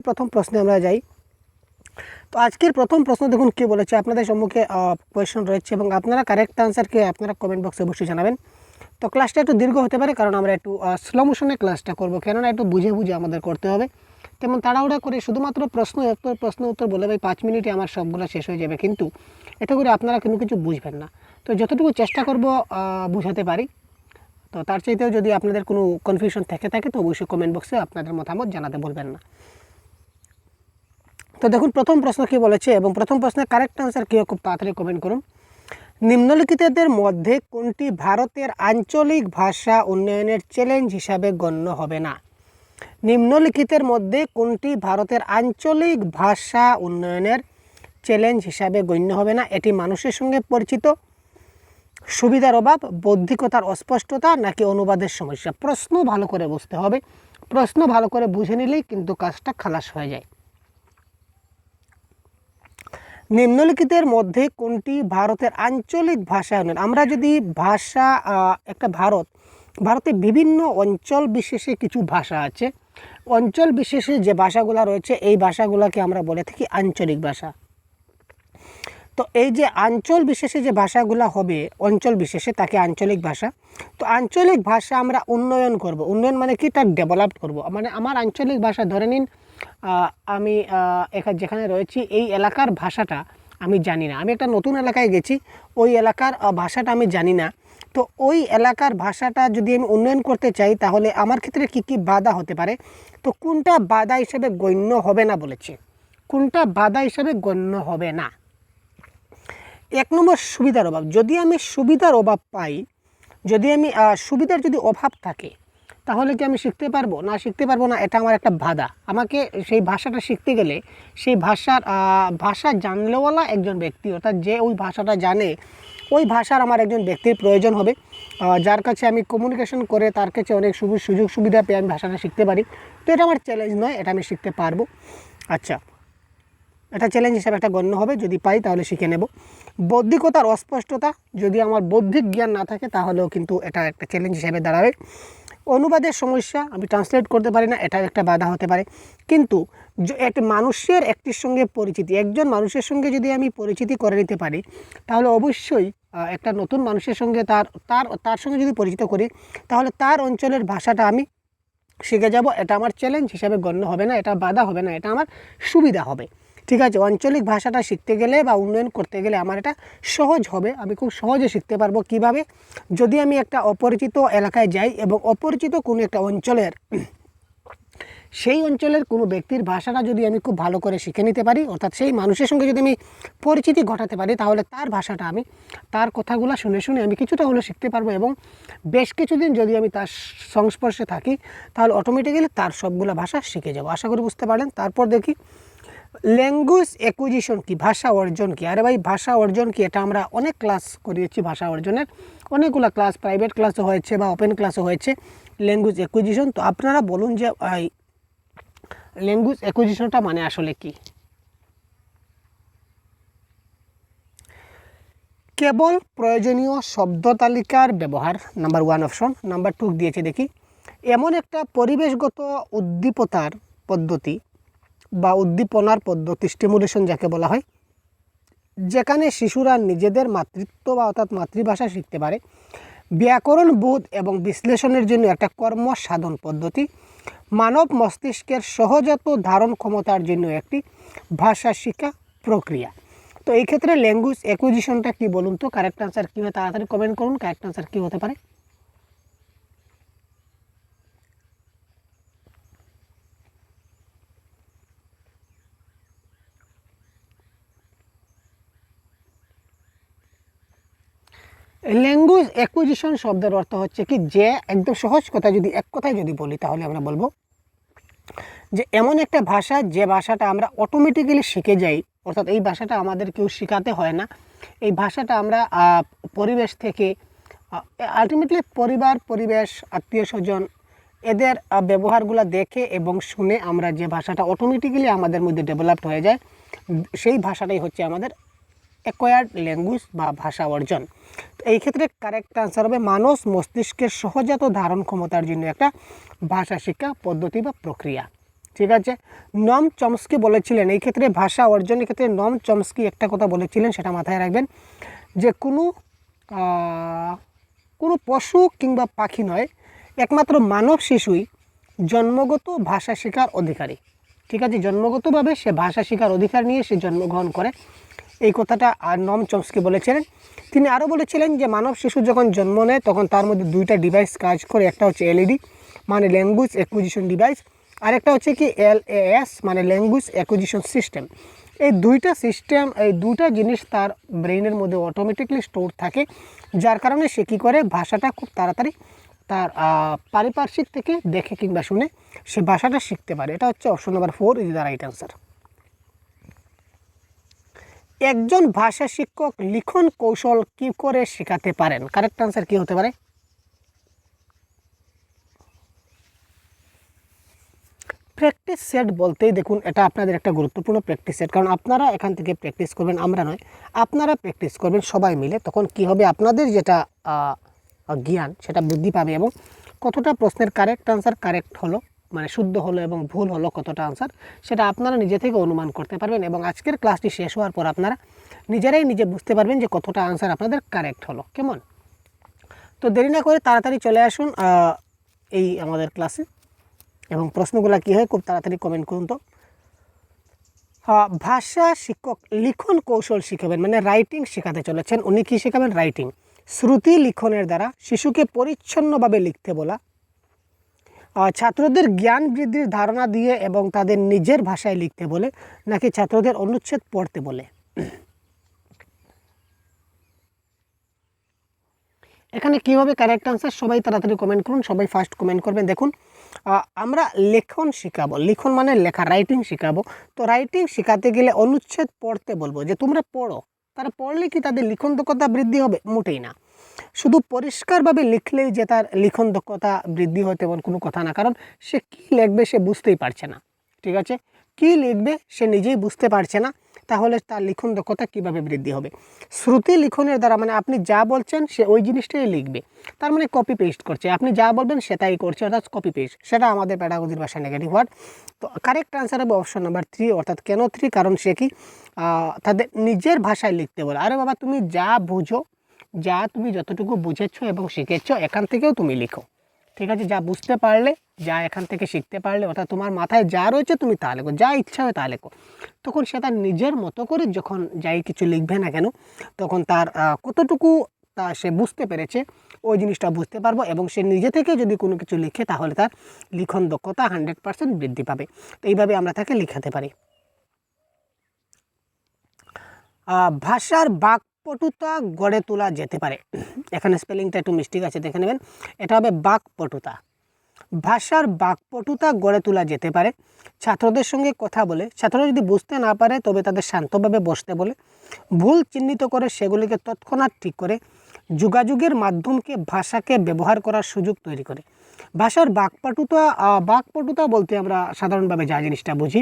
প্রথম প্রশ্নে আমরা যাই। তো আজকের প্রথম প্রশ্ন দেখুন কী বলেছে, আপনাদের সম্মুখে কোয়েশ্চন রয়েছে এবং আপনারা কারেক্ট আনসারকে আপনারা কমেন্ট বক্সে অবশ্যই জানাবেন। তো ক্লাসটা একটু দীর্ঘ হতে পারে, কারণ আমরা একটু স্লো মোশনে ক্লাসটা করবো, কেননা একটু বুঝে বুঝে আমাদের করতে হবে। তেমন তাড়াহুড়া করে শুধুমাত্র প্রশ্ন উত্তর বলে ভাই 5 মিনিটে আমার সবগুলো শেষ হয়ে যাবে, কিন্তু এতে করে আপনারা কিন্তু কিছু বুঝবেন না। তো যতটুকু চেষ্টা করব বুঝাতে পারি। তো তার চাইতেও যদি আপনাদের কোনো কনফিউশন থেকে থাকে তো অবশ্যই কমেন্ট বক্সে আপনাদের মতামত জানাতে বলবেন না। তো দেখুন প্রথম প্রশ্ন কী বলেছে এবং প্রথম প্রশ্নের কারেক্ট আনসার কী, খুব তাড়াতাড়ি কমেন্ট করুন। নিম্নলিখিতদের মধ্যে কোনটি ভারতের আঞ্চলিক ভাষা উন্নয়নের চ্যালেঞ্জ হিসাবে গণ্য হবে না? নিম্নলিখিতের মধ্যে কোনটি ভারতের আঞ্চলিক ভাষা উন্নয়নের চ্যালেঞ্জ হিসাবে গণ্য হবে না? এটি মানুষের সঙ্গে পরিচিত, সুবিধার অভাব, বৌদ্ধিকতার অস্পষ্টতা, নাকি অনুবাদের সমস্যা? প্রশ্ন ভালো করে বুঝতে হবে, প্রশ্ন ভালো করে বুঝে নিলেই কিন্তু কাজটা খালাস হয়ে যায়। নিম্নলিখিতের মধ্যে কোনটি ভারতের আঞ্চলিক ভাষা উন্নয়ন? আমরা যদি ভাষা একটা ভারতে বিভিন্ন অঞ্চল বিশেষে কিছু ভাষা আছে, অঞ্চল বিশেষে যে ভাষাগুলো রয়েছে এই ভাষাগুলোকে আমরা বলে থাকি আঞ্চলিক ভাষা। তো এই যে অঞ্চল বিশেষে যে ভাষাগুলো হবে অঞ্চল বিশেষে, তাকে আঞ্চলিক ভাষা। তো আঞ্চলিক ভাষা আমরা উন্নয়ন করব, উন্নয়ন মানে কি, তার ডেভেলপ করব। মানে আমার আঞ্চলিক ভাষা ধরে নিন আমি যেখানে রয়েছি এই এলাকার ভাষাটা আমি জানি না, আমি একটা নতুন এলাকায় গেছি, ওই এলাকার ভাষাটা আমি জানি না। তো ওই এলাকার ভাষাটা যদি আমি উন্নয়ন করতে চাই তাহলে আমার ক্ষেত্রে কী কী বাধা হতে পারে, তো কোনটা বাধা হিসেবে গণ্য হবে না বলেছে, কোনটা বাধা হিসেবে গণ্য হবে না? 1 নম্বর সুবিধার অভাব। যদি আমি সুবিধার অভাব পাই, যদি আমি সুবিধার যদি অভাব থাকে তাহলে কি আমি শিখতে পারবো না? শিখতে পারবো না, এটা আমার একটা বাধা। আমাকে সেই ভাষাটা শিখতে গেলে সেই ভাষা জানলেওয়ালা একজন ব্যক্তি, অর্থাৎ যে ওই ভাষাটা জানে ওই ভাষার আমার একজন ব্যক্তির প্রয়োজন হবে, যার কাছে আমি কমিউনিকেশন করে তার কাছে অনেক সুযোগ সুবিধা পেয়ে আমি ভাষাটা শিখতে পারি। তো এটা আমার চ্যালেঞ্জ নয়, এটা আমি শিখতে পারবো। আচ্ছা, এটা চ্যালেঞ্জ হিসাবে একটা গণ্য হবে, যদি পাই তাহলে শিখে নেব। বৌদ্ধিকতার অস্পষ্টতা, যদি আমার বৌদ্ধিক জ্ঞান না থাকে তাহলেও কিন্তু এটা একটা চ্যালেঞ্জ হিসাবে দাঁড়াবে। অনুবাদের সমস্যা, আমি ট্রান্সলেট করতে পারি না, এটাও একটা বাধা হতে পারে। কিন্তু একটি মানুষের একটির সঙ্গে পরিচিতি, একজন মানুষের সঙ্গে যদি আমি পরিচিতি করে নিতে পারি তাহলে অবশ্যই একটা নতুন মানুষের সঙ্গে তার সঙ্গে যদি পরিচিত করি তাহলে তার অঞ্চলের ভাষাটা আমি শিখে যাব। এটা আমার চ্যালেঞ্জ হিসাবে গণ্য হবে না, এটা বাধা হবে না, এটা আমার সুবিধা হবে। ঠিক আছে, আঞ্চলিক ভাষাটা শিখতে গেলে বা উন্নয়ন করতে গেলে আমার এটা সহজ হবে, আমি খুব সহজে শিখতে পারবো। কিভাবে? যদি আমি একটা অপরিচিত এলাকায় যাই এবং অপরিচিত কোনো একটা অঞ্চলের সেই অঞ্চলের কোনো ব্যক্তির ভাষাটা যদি আমি খুব ভালো করে শিখে নিতে পারি, অর্থাৎ সেই মানুষের সঙ্গে যদি আমি পরিচিতি ঘটাতে পারি তাহলে তার ভাষাটা আমি তার কথাগুলো শুনে শুনে আমি কিছুটা হলেও শিখতে পারবো এবং বেশ কিছুদিন যদি আমি তার সংস্পর্শে থাকি তাহলে অটোমেটিক্যালি তার সবগুলো ভাষা শিখে যাব। আশা করি বুঝতে পারেন। তারপর দেখি ল্যাঙ্গুয়েজ অ্যাকুইজিশন কি, ভাষা অর্জন কি? আরে ভাই, ভাষা অর্জন কি? এটা আমরা অনেক ক্লাস করিয়েছি ভাষা অর্জনের, অনেকগুলো ক্লাস, প্রাইভেট ক্লাসও হয়েছে বা ওপেন ক্লাসও হয়েছে ল্যাঙ্গুয়েজ অ্যাকুইজিশন। তো আপনারা বলুন যে ল্যাঙ্গুয়েজ অ্যাকুইজিশনটা মানে আসলে কি? কেবল প্রয়োজনীয় শব্দ তালিকার ব্যবহার, নাম্বার 1 অপশন। নাম্বার 2 দিয়েছে দেখি, এমন একটা পরিবেশগত উদ্দীপনার পদ্ধতি স্টিমুলেশন যাকে বলা হয়, যেখানে শিশুরা নিজেদের মাতৃত্ব বা অর্থাৎ মাতৃভাষা শিখতে পারে। ব্যাকরণ বোধ এবং বিশ্লেষণের জন্য একটা কর্ম সাধন পদ্ধতি। মানব মস্তিষ্কের সহজাত ধারণ ক্ষমতার জন্য একটি ভাষা শিক্ষা প্রক্রিয়া। তো এই ক্ষেত্রে ল্যাঙ্গুয়েজ অ্যাকুইজিশনটা কি বলুন তো? কারেক্ট আনসার কী হয় তাড়াতাড়ি কমেন্ট করুন, কারেক্ট আনসার কী হতে পারে? ল্যাঙ্গুয়েজ অ্যাকুইজিশন শব্দের অর্থ হচ্ছে কি, যে একদম সহজ কথা যদি এক কথায় যদি বলি তাহলে আমরা বলবো যে এমন একটা ভাষা যে ভাষাটা আমরা অটোমেটিক্যালি শিখে যাই, অর্থাৎ এই ভাষাটা আমাদের কেউ শেখাতে হয় না। এই ভাষাটা আমরা পরিবেশ থেকে আলটিমেটলি পরিবার, পরিবেশ, আত্মীয় স্বজন এদের ব্যবহারগুলো দেখে এবং শুনে আমরা যে ভাষাটা অটোমেটিক্যালি আমাদের মধ্যে ডেভেলপড হয়ে যায়, সেই ভাষাটাই হচ্ছে আমাদের অ্যাকোয়ার্ড ল্যাঙ্গুয়েজ বা ভাষা অর্জন। তো এই ক্ষেত্রে কারেক্ট আনসার হবে মানুষ মস্তিষ্কের সহজাত ধারণ ক্ষমতার জন্য একটা ভাষা শিক্ষা পদ্ধতি বা প্রক্রিয়া। ঠিক আছে। নম চমস্কি বলেছিলেন, এই ক্ষেত্রে ভাষা অর্জনের ক্ষেত্রে নম চমস্কি একটা কথা বলেছিলেন, সেটা মাথায় রাখবেন, যে কোনো পশু কিংবা পাখি নয়, একমাত্র মানব শিশুই জন্মগত ভাষা শেখার অধিকারী। ঠিক আছে, জন্মগতভাবে সে ভাষা শেখার অধিকার নিয়ে সে জন্মগ্রহণ করে, এই কথাটা নম চমস্কি বলেছিলেন। তিনি আরও বলেছিলেন যে মানব শিশু যখন জন্ম নেয় তখন তার মধ্যে দুইটা ডিভাইস কাজ করে, একটা হচ্ছে এলইডি মানে ল্যাঙ্গুয়েজ অ্যাকুইজিশন ডিভাইস, আর একটা হচ্ছে কি এলএএস মানে ল্যাঙ্গুয়েজ অ্যাকুইজিশন সিস্টেম। এই দুইটা জিনিস তার ব্রেইনের মধ্যে অটোমেটিকলি স্টোর থাকে, যার কারণে সে কী করে ভাষাটা খুব তাড়াতাড়ি তার পারিপার্শ্বিক থেকে দেখে কিংবা শুনে সে ভাষাটা শিখতে পারে। এটা হচ্ছে option number 4 is the right answer. একজন ভাষা শিক্ষক লিখন কৌশল কী করে শেখাতে পারেন? কারেক্ট অ্যান্সার কী হতে পারে? প্র্যাকটিস সেট বলতেই দেখুন, এটা আপনাদের একটা গুরুত্বপূর্ণ প্র্যাকটিস সেট, কারণ আপনারা এখান থেকে প্র্যাকটিস করবেন, আমরা নয়, আপনারা প্র্যাকটিস করবেন সবাই মিলে। তখন কি হবে, আপনাদের যেটা জ্ঞান সেটা বৃদ্ধি পাবে, এবং কতটা প্রশ্নের কারেক্ট আনসার কারেক্ট হলো মানে শুদ্ধ হলো এবং ভুল হলো কতটা আনসার, সেটা আপনারা নিজে থেকে অনুমান করতে পারবেন, এবং আজকের ক্লাসটি শেষ হওয়ার পর আপনারা নিজেরাই নিজে বুঝতে পারবেন যে কতটা আনসার আপনাদের কারেক্ট হলো। কেমন? তো দেরি না করে তাড়াতাড়ি চলে আসুন এই আমাদের ক্লাসে, এবং প্রশ্নগুলো কী হয় খুব তাড়াতাড়ি কমেন্ট করুন। তো ভাষা শিক্ষক লিখন কৌশল শিখাবেন মানে রাইটিং শেখাতে চলেছেন। উনি কী শেখাবেন? রাইটিং। শ্রুতি লিখনের দ্বারা শিশুকে পরিচ্ছন্নভাবে লিখতে বলা, ছাত্রদের জ্ঞান বৃদ্ধির ধারণা দিয়ে এবং তাদের নিজের ভাষায় লিখতে বলে, নাকি ছাত্রদের অনুচ্ছেদ পড়তে বলে? এখানে কী হবে কারেক্ট আনসার? সবাই তাড়াতাড়ি কমেন্ট করুন, সবাই ফার্স্ট কমেন্ট করবেন। দেখুন, আমরা লেখন শেখাবো, লিখন মানে লেখা, রাইটিং শেখাবো। তো রাইটিং শেখাতে গেলে অনুচ্ছেদ পড়তে বলবো, যে তোমরা পড়ো। তারা পড়লে কি তাদের লিখন দক্ষতা বৃদ্ধি হবে? মোটেই না। শুধু পরিষ্কারভাবে লিখলেই যে তার লিখন দক্ষতা বৃদ্ধি হয় তেমন কোনো কথা না, কারণ সে কী লিখবে সে বুঝতেই পারছে না। ঠিক আছে, কী লিখবে সে নিজেই বুঝতে পারছে না, তাহলে তার লিখন দক্ষতা কীভাবে বৃদ্ধি হবে? শ্রুতি লিখনের দ্বারা মানে আপনি যা বলছেন সে ওই জিনিসটাই লিখবে, তার মানে কপি পেস্ট করছে, আপনি যা বলবেন সেটাই করছে, অর্থাৎ কপি পেস্ট। সেটা আমাদের প্যাডাগজির ভাষায় নেগেটিভ ওয়ার্ড। তো কারেক্ট আনসার হবে অপশন নাম্বার 3, অর্থাৎ কেন 3? কারণ সে কি তাদের নিজের ভাষায় লিখতে বলে। আরে বাবা, তুমি যা বুঝো, যা তুমি যতটুকু বুঝেছো এবং শিখেছো এখান থেকেও তুমি লিখো। ঠিক আছে, যা বুঝতে পারলে, যা এখান থেকে শিখতে পারলে, অর্থাৎ তোমার মাথায় যা রয়েছে তুমি তা লেখো, যা ইচ্ছা হয় তা লেখো। তখন সে তার নিজের মতো করে যখন যাই কিছু লিখবে না কেন, তখন তার কতটুকু তা সে বুঝতে পেরেছে ওই জিনিসটা বুঝতে পারবো, এবং সে নিজে থেকে যদি কোনো কিছু লিখে তাহলে তার লিখন দক্ষতা 100% বৃদ্ধি পাবে। তো এইভাবে আমরা তাকে লিখাতে পারি। ভাষার বাকপটুতা গড়ে তোলা যেতে পারে। এখানে স্পেলিংটা একটু মিস্টেক আছে, দেখে নেবেন। এটা হবে বাকপটুতা। ভাষার বাকপটুতা গড়ে তোলা যেতে পারে ছাত্রদের সঙ্গে কথা বলে। ছাত্ররা যদি বুঝতে না পারে তবে তাদের শান্তভাবে বসতে বলে, ভুল চিহ্নিত করে সেগুলিকে তৎক্ষণাৎ ঠিক করে, যোগাযোগের মাধ্যমকে ভাষাকে ব্যবহার করার সুযোগ তৈরি করে। ভাষার বাকপটুতা বলতে আমরা সাধারণভাবে যা জিনিসটা বুঝি,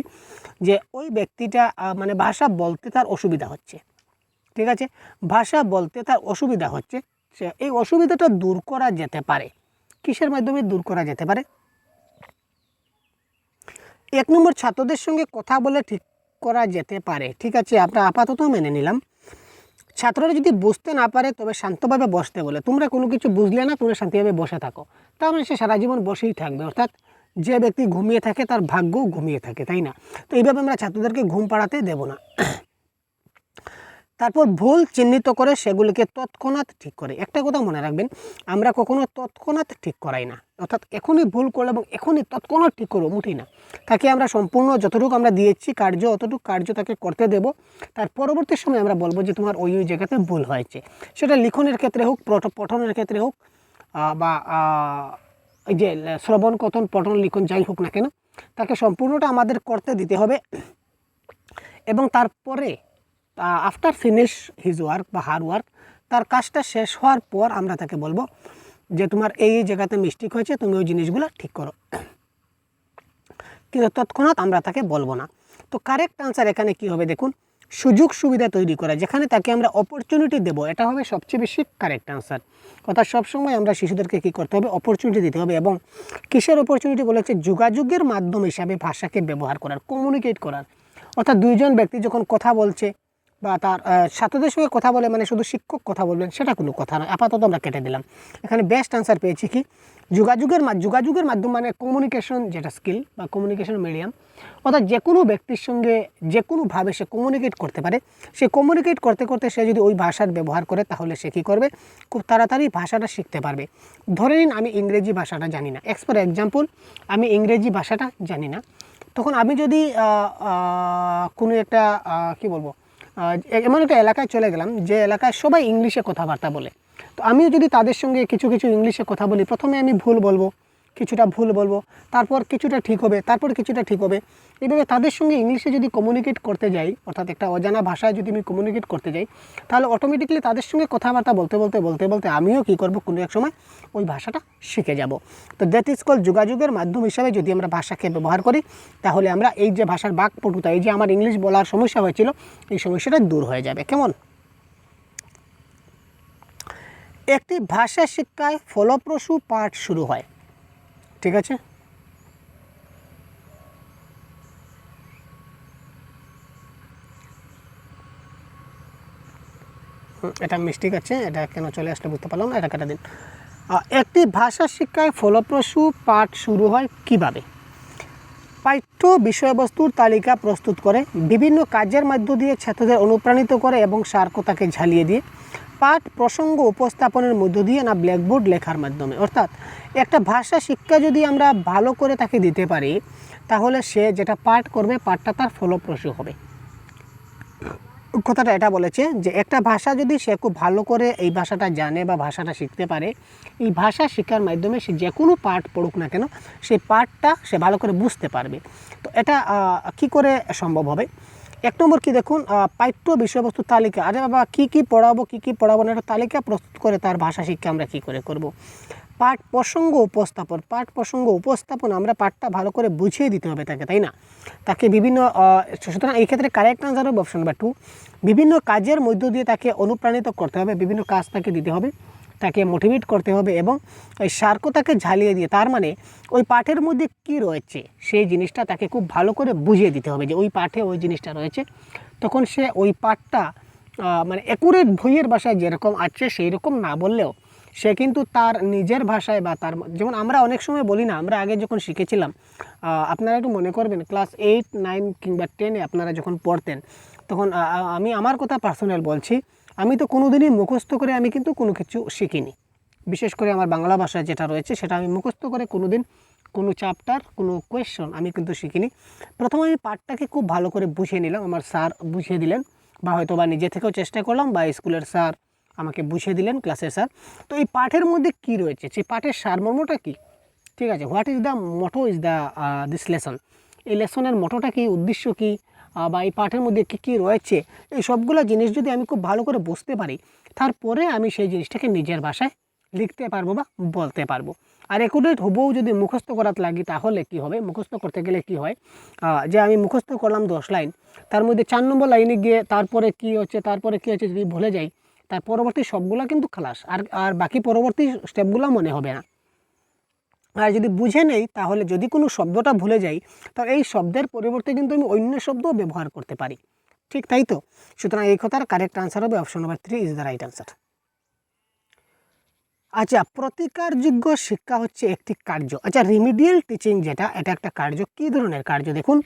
যে ওই ব্যক্তিটা মানে ভাষা বলতে তার অসুবিধা হচ্ছে। ঠিক আছে, ভাষা বলতে তার অসুবিধা হচ্ছে, এই অসুবিধাটা দূর করা যেতে পারে। কিসের মাধ্যমে দূর করা যেতে পারে? 1 নম্বর, ছাত্রদের সঙ্গে কথা বলে ঠিক করা যেতে পারে। ঠিক আছে, আমরা আপাতত মেনে নিলাম। ছাত্ররা যদি বুঝতে না পারে তবে শান্তভাবে বসতে বলে। তোমরা কোনো কিছু বুঝলে না, তোমরা শান্তিভাবে বসে থাকো, তাহলে সে সারা জীবন বসেই থাকবে। অর্থাৎ যে ব্যক্তি ঘুমিয়ে থাকে তার ভাগ্যও ঘুমিয়ে থাকে, তাই না? তো এইভাবে আমরা ছাত্রদেরকে ঘুম পাড়াতে দেব না। তারপর ভুল চিহ্নিত করে সেগুলিকে তৎক্ষণাৎ ঠিক করে। একটা কথা মনে রাখবেন, আমরা কখনো তৎক্ষণাৎ ঠিক করাই না, অর্থাৎ এখনই ভুল করলে এবং এখনই তৎক্ষণাৎ ঠিক করবো, মুঠি না। তাকে আমরা সম্পূর্ণ যতটুকু আমরা দিয়েছি কার্য, অতটুকু কার্য তাকে করতে দেব। তার পরবর্তী সময় আমরা বলবো যে তোমার ওই জায়গাতে ভুল হয়েছে। সেটা লিখনের ক্ষেত্রে হোক, পঠনের ক্ষেত্রে হোক, বা এই যে শ্রবণ কথন পঠন লিখন যাই হোক না কেন, তাকে সম্পূর্ণটা আমাদের করতে দিতে হবে। এবং তারপরে আফটার ফিনিশ হিজ ওয়ার্ক বা হার ওয়ার্ক, তার কাজটা শেষ হওয়ার পর আমরা তাকে বলবো যে তোমার এই জায়গাতে মিস্টেক হয়েছে, তুমি ওই জিনিসগুলো ঠিক করো, কিন্তু তৎক্ষণাৎ আমরা তাকে বলবো না। তো কারেক্ট আনসার এখানে কি হবে দেখুন, সুযোগ সুবিধা তৈরি করা, যেখানে তাকে আমরা অপরচুনিটি দেবো, এটা হবে সবচেয়ে বেশি কারেক্ট আনসার। অর্থাৎ সবসময় আমরা শিশুদেরকে কী করতে হবে, অপরচুনিটি দিতে হবে। এবং কিসের অপরচুনিটি বলেছে, যোগাযোগের মাধ্যম হিসাবে ভাষাকে ব্যবহার করার, কমিউনিকেট করার। অর্থাৎ দুইজন ব্যক্তি যখন কথা বলছে বা তার ছাত্রদের সঙ্গে কথা বলে, মানে শুধু শিক্ষক কথা বলবেন সেটা কোনো কথা নয়, আপাতত আমরা কেটে দিলাম। এখানে বেস্ট আনসার পেয়েছি কি, যোগাযোগের মাধ্যম মানে কমিউনিকেশন, যেটা স্কিল বা কমিউনিকেশন মিডিয়াম। অর্থাৎ যে কোনো ব্যক্তির সঙ্গে যে কোনোভাবে সে কমিউনিকেট করতে পারে। সে কমিউনিকেট করতে করতে সে যদি ওই ভাষার ব্যবহার করে, তাহলে সে কী করবে, খুব তাড়াতাড়ি ভাষাটা শিখতে পারবে। ধরে নিন আমি ইংরেজি ভাষাটা জানি না, ফর এক্সাম্পল আমি ইংরেজি ভাষাটা জানি না, তখন আমি যদি কোনো একটা কী বলবো, এমন একটা এলাকায় চলে গেলাম যে এলাকায় সবাই ইংলিশে কথাবার্তা বলে, তো আমিও যদি তাদের সঙ্গে কিছু ইংলিশে কথা বলি, প্রথমে আমি ভুল বলবো, কিছুটা ভুল বলবো, তারপর কিছুটা ঠিক হবে, তারপর কিছুটা ঠিক হবে। এইভাবে তাদের সঙ্গে ইংলিশে যদি কমিউনিকেট করতে যাই, অর্থাৎ একটা অজানা ভাষায় যদি আমি কমিউনিকেট করতে যাই, তাহলে অটোমেটিকলি তাদের সঙ্গে কথাবার্তা বলতে আমিও কী করবো, কোনো এক সময় ওই ভাষাটা শিখে যাব। তো দ্যাট ইজ কল যোগাযোগের মাধ্যম হিসাবে যদি আমরা ভাষাকে ব্যবহার করি, তাহলে আমরা এই যে ভাষার বাকপটুতা, এই যে আমার ইংলিশ বলার সমস্যা হয়েছিল, এই সমস্যাটা দূর হয়ে যাবে। কেমন? একটি ভাষা শিক্ষায় ফলপ্রসূ পাঠ শুরু হয়, ঠিক আছে। এটা মিস্টেক আছে, এটা কেন চলে আসলে বুঝতে পারলাম না, এটা কেটে দিন। একটি ভাষা শিক্ষায় ফলপ্রসূ পাঠ শুরু হয় কিভাবে? পাঠ্য বিষয়বস্তুর তালিকা প্রস্তুত করে, বিভিন্ন কাজের মধ্য দিয়ে ছাত্রদের অনুপ্রাণিত করে এবং সার্কতাকে ঝালিয়ে দিয়ে, পাঠ প্রসঙ্গ উপস্থাপনের মধ্য দিয়ে, না ব্ল্যাকবোর্ড লেখার মাধ্যমে। অর্থাৎ একটা ভাষা শিক্ষা যদি আমরা ভালো করে তাকে দিতে পারি, তাহলে সে যেটা পাঠ করবে, পাঠটা তার ফলপ্রসূ হবে। কথাটা এটা বলেছে যে একটা ভাষা যদি সে খুব ভালো করে এই ভাষাটা জানে বা ভাষাটা শিখতে পারে, এই ভাষা শেখার মাধ্যমে সে যে কোনো পাঠ পড়ুক না কেন, সেই পাঠটা সে ভালো করে বুঝতে পারবে। তো এটা কি করে সম্ভব হবে? এক নম্বর কি দেখুন, পাঠ্য বিষয়বস্তুর তালিকা। আরে বাবা, কী পড়াবো না, একটা তালিকা প্রস্তুত করে তার ভাষা শিক্ষা আমরা কী করে করব। পাঠ প্রসঙ্গ উপস্থাপন, আমরা পাঠটা ভালো করে বুঝিয়ে দিতে হবে তাকে, তাই না? তাকে বিভিন্ন সুতরাং এই ক্ষেত্রে কারেক্ট আনসার হবে অপশন নাম্বার 2। বিভিন্ন কাজের মধ্য দিয়ে তাকে অনুপ্রাণিত করতে হবে, বিভিন্ন কাজ তাকে দিতে হবে, তাকে মোটিভেট করতে হবে এবং ওই সার্কতাকে ঝালিয়ে দিয়ে, তার মানে ওই পাঠের মধ্যে কি রয়েছে সেই জিনিসটা তাকে খুব ভালো করে বুঝিয়ে দিতে হবে যে ওই পাঠে ওই জিনিসটা রয়েছে। তখন সে ওই পাঠটা মানে অ্যাকুরেট বইয়ের ভাষায় যেরকম আছে সেই রকম না বললেও সে কিন্তু তার নিজের ভাষায় বা তার, যেমন আমরা অনেক সময় বলি না, আমরা আগে যখন শিখেছিলাম, আপনারা একটু মনে করবেন ক্লাস 8, 9 কিংবা 10-এ আপনারা যখন পড়তেন, তখন আমি আমার কথা পার্সোনাল বলছি, আমি তো কোনো দিনই মুখস্থ করে আমি কিন্তু কোনো কিছু শিখিনি। বিশেষ করে আমার বাংলা ভাষা যেটা রয়েছে সেটা আমি মুখস্থ করে কোনো দিন কোনো চ্যাপ্টার, কোনো কোয়েশ্চন আমি কিন্তু শিখিনি। প্রথমে আমি পাঠটাকে খুব ভালো করে বুঝিয়ে নিলাম, আমার স্যার বুঝিয়ে দিলেন, বা হয়তো বা নিজে থেকেও চেষ্টা করলাম, বা স্কুলের স্যার আমাকে বুঝিয়ে দিলেন, ক্লাসের স্যার। তো এই পাঠের মধ্যে কি রয়েছে, সেই পাঠের সারমর্মটা কী, ঠিক আছে, what is the motto is the this lesson, এই লেসনের মোটোটা কী, উদ্দেশ্য কী, বা এই পাঠের মধ্যে কী কী রয়েছে, এই সবগুলো জিনিস যদি আমি খুব ভালো করে বুঝতে পারি, তারপরে আমি সেই জিনিসটাকে নিজের ভাষায় লিখতে পারবো বা বলতে পারবো। আর অ্যাকুরেট হবও যদি মুখস্থ করাতে লাগি, তাহলে কি হবে, মুখস্থ করতে গেলে কি হয়, যে আমি মুখস্থ করলাম 10 লাইন, তার মধ্যে 4 নম্বর লাইনে গিয়ে তারপরে কি হচ্ছে যদি ভুলে যাই, তার পরবর্তী সবগুলো কিন্তু খালাস, আর বাকি পরবর্তী স্টেপগুলো মনে হবে না। আর যদি বুঝে নেই, তাহলে যদি কোনো শব্দটা ভুলে যাই, তো এই শব্দের পরিবর্তে কিন্তু আমি অন্য শব্দও ব্যবহার করতে পারি, ঠিক তাই তো? সুতরাং এই কথার কারেক্ট আনসার হবে option number 3 is the right answer. আচ্ছা, প্রতিকারযোগ্য শিক্ষা হচ্ছে একটি কার্য। আচ্ছা, রিমিডিয়াল টিচিং যেটা, এটা একটা কার্য। কী ধরনের কার্য দেখুন,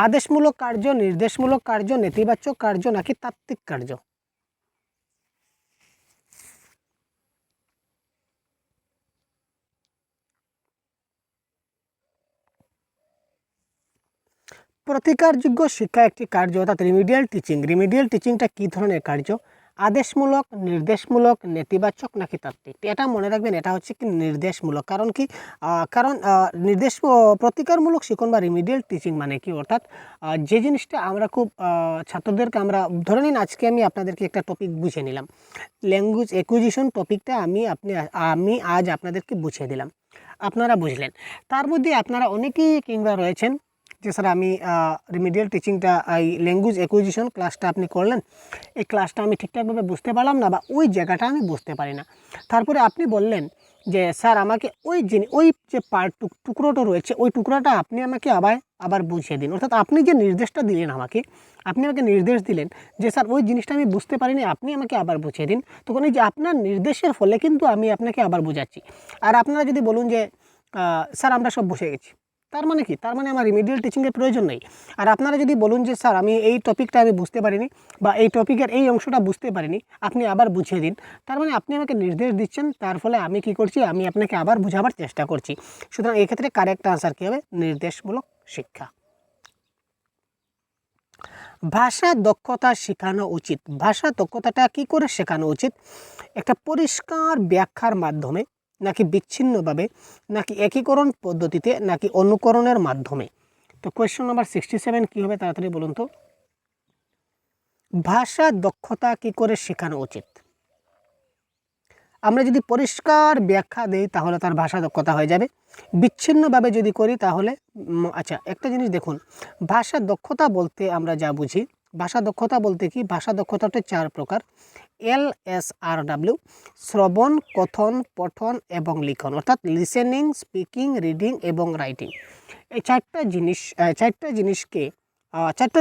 আদেশমূলক কার্য, নির্দেশমূলক কার্য, নেতিবাচক কার্য, নাকি তাত্ত্বিক কার্য? প্রতিকারযোগ্য শিক্ষা একটি কার্য, অর্থাৎ রিমিডিয়াল টিচিংটা কী ধরনের কার্য? আদেশমূলক, নির্দেশমূলক, নেতিবাচক, নাকি তাত্ত্বিক? এটা মনে রাখবেন, এটা হচ্ছে কি নির্দেশমূলক। কারণ কি, কারণ প্রতিকারমূলক শিক্ষণ বা রিমিডিয়াল টিচিং মানে কি, অর্থাৎ যে জিনিসটা আমরা খুব ছাত্রদেরকে আমরা, ধরে নিন আজকে আমি আপনাদেরকে একটা টপিক বুঝিয়ে নিলাম, ল্যাঙ্গুয়েজ অ্যাকুইজিশন টপিকটা আমি আজ আপনাদেরকে বুঝিয়ে দিলাম, আপনারা বুঝলেন। তার মধ্যে আপনারা অনেকেই কিংবা রয়েছেন যে স্যার আমি রিমিডিয়াল টিচিংটা এই ল্যাঙ্গুয়েজ অ্যাকুইজিশন ক্লাসটা আপনি করলেন, এই ক্লাসটা আমি ঠিকঠাকভাবে বুঝতে পারলাম না বা ওই জায়গাটা আমি বুঝতে পারি না। তারপরে আপনি বললেন যে স্যার আমাকে ওই যে টুকরোটা রয়েছে ওই টুকরোটা আপনি আমাকে আবার বুঝিয়ে দিন। অর্থাৎ আপনি যে নির্দেশটা দিলেন আপনি আমাকে নির্দেশ দিলেন যে স্যার ওই জিনিসটা আমি বুঝতে পারিনি, আপনি আমাকে আবার বুঝিয়ে দিন। তখন এই যে আপনার নির্দেশের ফলে কিন্তু আমি আপনাকে আবার বোঝাচ্ছি। আর আপনারা যদি বলুন যে স্যার আমরা সব বুঝে গেছি, তার মানে কি? তার মানে আমার রিমিডিয়াল টিচিংয়ের প্রয়োজন নেই। আর আপনারা যদি বলুন যে স্যার আমি এই টপিকটা আমি বুঝতে পারিনি বা এই টপিকের এই অংশটা বুঝতে পারিনি, আপনি আবার বুঝিয়ে দিন, তার মানে আপনি আমাকে নির্দেশ দিচ্ছেন, তার ফলে আমি কি করছি? আমি আপনাকে আবার বোঝাবার চেষ্টা করছি। সুতরাং এক্ষেত্রে কারেক্ট আনসার কী হবে? নির্দেশমূলক শিক্ষা। ভাষা দক্ষতা শেখানো উচিত। ভাষা দক্ষতাটা কি করে শেখানো উচিত? একটা পরিষ্কার ব্যাখ্যার মাধ্যমে, নাকি বিচ্ছিন্নভাবে, নাকি একীকরণ পদ্ধতিতে, নাকি অনুকরণের মাধ্যমে? তো কোয়েশ্চন নাম্বার 67 কী হবে তাড়াতাড়ি বলুন তো। ভাষা দক্ষতা কি করে শেখানো উচিত? আমরা যদি পরিষ্কার ব্যাখ্যা দিই তাহলে তার ভাষা দক্ষতা হয়ে যাবে। বিচ্ছিন্নভাবে যদি করি তাহলে আচ্ছা একটা জিনিস দেখুন, ভাষা দক্ষতা বলতে আমরা যা বুঝি, ভাষা দক্ষতা বলতে কি? ভাষা দক্ষতাটা 4 প্রকার। LSRW: শ্রবণ, কথন, পঠন এবং লিখন, অর্থাৎ লিসেনিং, স্পিকিং, রিডিং এবং রাইটিং। এই চারটা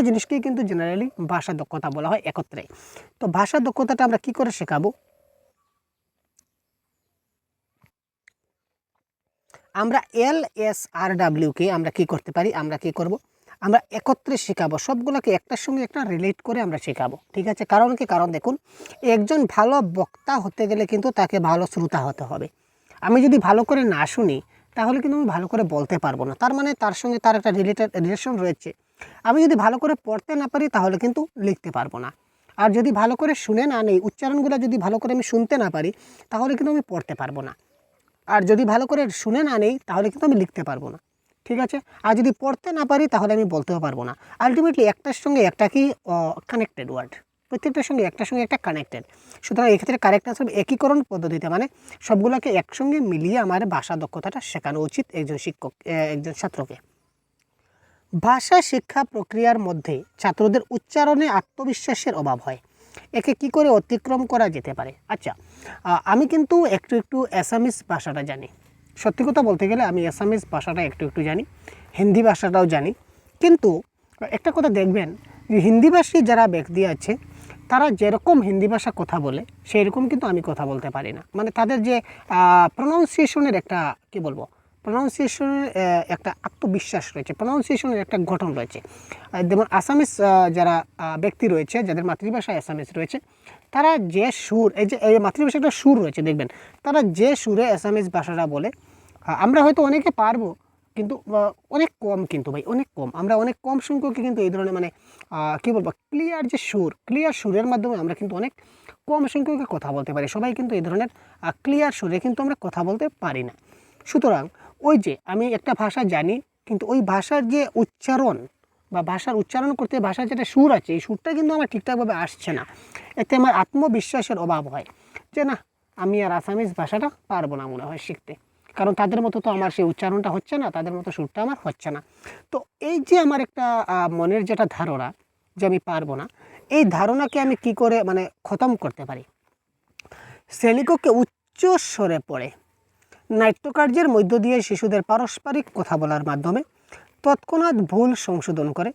জিনিসকেই কিন্তু জেনারেলি ভাষা দক্ষতা বলা হয় একত্রে। তো ভাষা দক্ষতাটা আমরা কি করে শেখাবো? আমরা LSRWকে আমরা কি করতে পারি? আমরা কি করব? আমরা একত্রে শেখাবো, সবগুলোকে একটার সঙ্গে একটা রিলেট করে আমরা শেখাবো, ঠিক আছে? কারণ কি? কারণ দেখুন, একজন ভালো বক্তা হতে গেলে কিন্তু তাকে ভালো শ্রোতা হতে হবে। আমি যদি ভালো করে না শুনি তাহলে কিন্তু আমি ভালো করে বলতে পারবো না, তার মানে তার সঙ্গে তার একটা রিলেশন রয়েছে। আমি যদি ভালো করে পড়তে না পারি তাহলে কিন্তু লিখতে পারবো না। আর যদি ভালো করে শুনে না নেই, উচ্চারণগুলো যদি ভালো করে আমি শুনতে না পারি তাহলে কিন্তু আমি পড়তে পারবো না। আর যদি ভালো করে শুনে না নেই তাহলে কিন্তু আমি লিখতে পারবো না, ঠিক আছে? আর যদি পড়তে না পারি তাহলে আমি বলতেও পারবো না। আলটিমেটলি একটার সঙ্গে একটা কি কানেক্টেড ওয়ার্ড, প্রত্যেকটার সঙ্গে একটা কানেক্টেড। সুতরাং এক্ষেত্রে কারেক্ট আনসার একীকরণ পদ্ধতিতে, মানে সবগুলোকে একসঙ্গে মিলিয়ে আমার ভাষা দক্ষতাটা শেখানো উচিত একজন ছাত্রকে। ভাষা শিক্ষা প্রক্রিয়ার মধ্যে ছাত্রদের উচ্চারণে আত্মবিশ্বাসের অভাব হয়, একে কি করে অতিক্রম করা যেতে পারে? আচ্ছা, আমি কিন্তু একটু অ্যাসামিস ভাষাটা জানি। সত্যি কথা বলতে গেলে আমি অ্যাসামিস ভাষাটা একটু জানি, হিন্দি ভাষাটাও জানি। কিন্তু একটা কথা দেখবেন যে হিন্দিভাষী যারা ব্যক্তি আছে তারা যেরকম হিন্দি ভাষা কথা বলে সেই রকম কিন্তু আমি কথা বলতে পারি না। মানে তাদের যে প্রনাউন্সিয়েশনের একটা কী বলবো, প্রনাউন্সিয়েশনের একটা আত্মবিশ্বাস রয়েছে, প্রনাউন্সিয়েশনের একটা গঠন রয়েছে। যেমন আসামিস যারা ব্যক্তি রয়েছে, যাদের মাতৃভাষা অ্যাসামিস রয়েছে, তারা যে সুর, এই মাতৃভাষা একটা সুর রয়েছে দেখবেন, তারা যে সুরে অ্যাসামিস ভাষাটা বলে, আমরা হয়তো অনেকে পারবো কিন্তু অনেক কম, কিন্তু ভাই অনেক কম, আমরা অনেক কম সংখ্যকই কিন্তু এই ধরনের মানে কী বলবো, ক্লিয়ার সুরের মাধ্যমে আমরা কিন্তু অনেক কম সংখ্যকে কথা বলতে পারি। সবাই কিন্তু এই ধরনের ক্লিয়ার সুরে কিন্তু আমরা কথা বলতে পারি না। সুতরাং ওই যে আমি একটা ভাষা জানি কিন্তু ওই ভাষার যে উচ্চারণ বা ভাষার উচ্চারণ করতে ভাষার যেটা সুর আছে, এই সুরটা কিন্তু আমার ঠিকঠাকভাবে আসছে না। এতে আমার আত্মবিশ্বাসের অভাব হয় যে না, আমি আর আসামিস ভাষাটা পারবো না মনে হয় শিখতে, কারণ তাদের মতো তো আমার সেই উচ্চারণটা হচ্ছে না, তাদের মতো সুরটা আমার হচ্ছে না। তো এই যে আমার একটা মনের যেটা ধারণা যে আমি পারবো না, এই ধারণাকে আমি কি করে মানে খতম করতে পারি? শ্রেণীকক্ষে উচ্চ স্বরে পড়ে নাট্যকার্যের মধ্য দিয়ে শিশুদের পারস্পরিক কথা বলার মাধ্যমে তৎক্ষণাৎ ভুল সংশোধন করে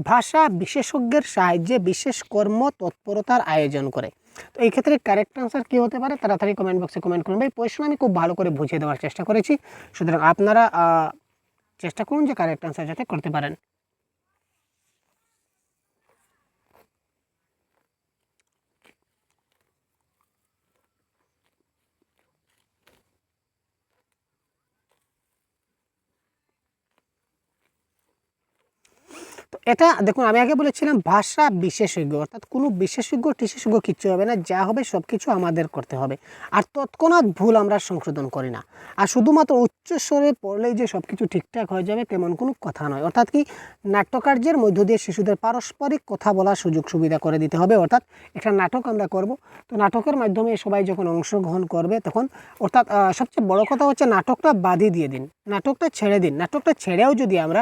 ভাষা বিশেষজ্ঞের সাহায্যে বিশেষ কর্ম তৎপরতার আয়োজন করে। তো এই ক্ষেত্রে কারেক্ট আনসার কী হতে পারে? তাড়াতাড়ি কমেন্ট বক্সে কমেন্ট করুন। ভাই প্রশ্ন আমি খুব ভালো করে বুঝিয়ে দেওয়ার চেষ্টা করেছি, সুতরাং আপনারা চেষ্টা করুন যে কারেক্ট আনসার যাতে করতে পারেন। তো এটা দেখুন, আমি আগে বলেছিলাম ভাষা বিশেষজ্ঞ, অর্থাৎ কোনো বিশেষজ্ঞ টিশেষজ্ঞ কিচ্ছু হবে না, যা হবে সব কিছু আমাদের করতে হবে। আর তৎক্ষণাৎ ভুল আমরা সংশোধন করি না। আর শুধুমাত্র উচ্চস্বরে পড়লেই যে সব কিছু ঠিকঠাক হয়ে যাবে তেমন কোনো কথা নয়। অর্থাৎ কি, নাট্যকার্যের মধ্য দিয়ে শিশুদের পারস্পরিক কথা বলার সুযোগ সুবিধা করে দিতে হবে। অর্থাৎ একটা নাটক আমরা করব, তো নাটকের মাধ্যমে সবাই যখন অংশগ্রহণ করবে তখন, অর্থাৎ সবচেয়ে বড় কথা হচ্ছে নাটকটা বাদই দিয়ে দিন, নাটকটা ছেড়ে দিন, নাটকটা ছেড়েও যদি আমরা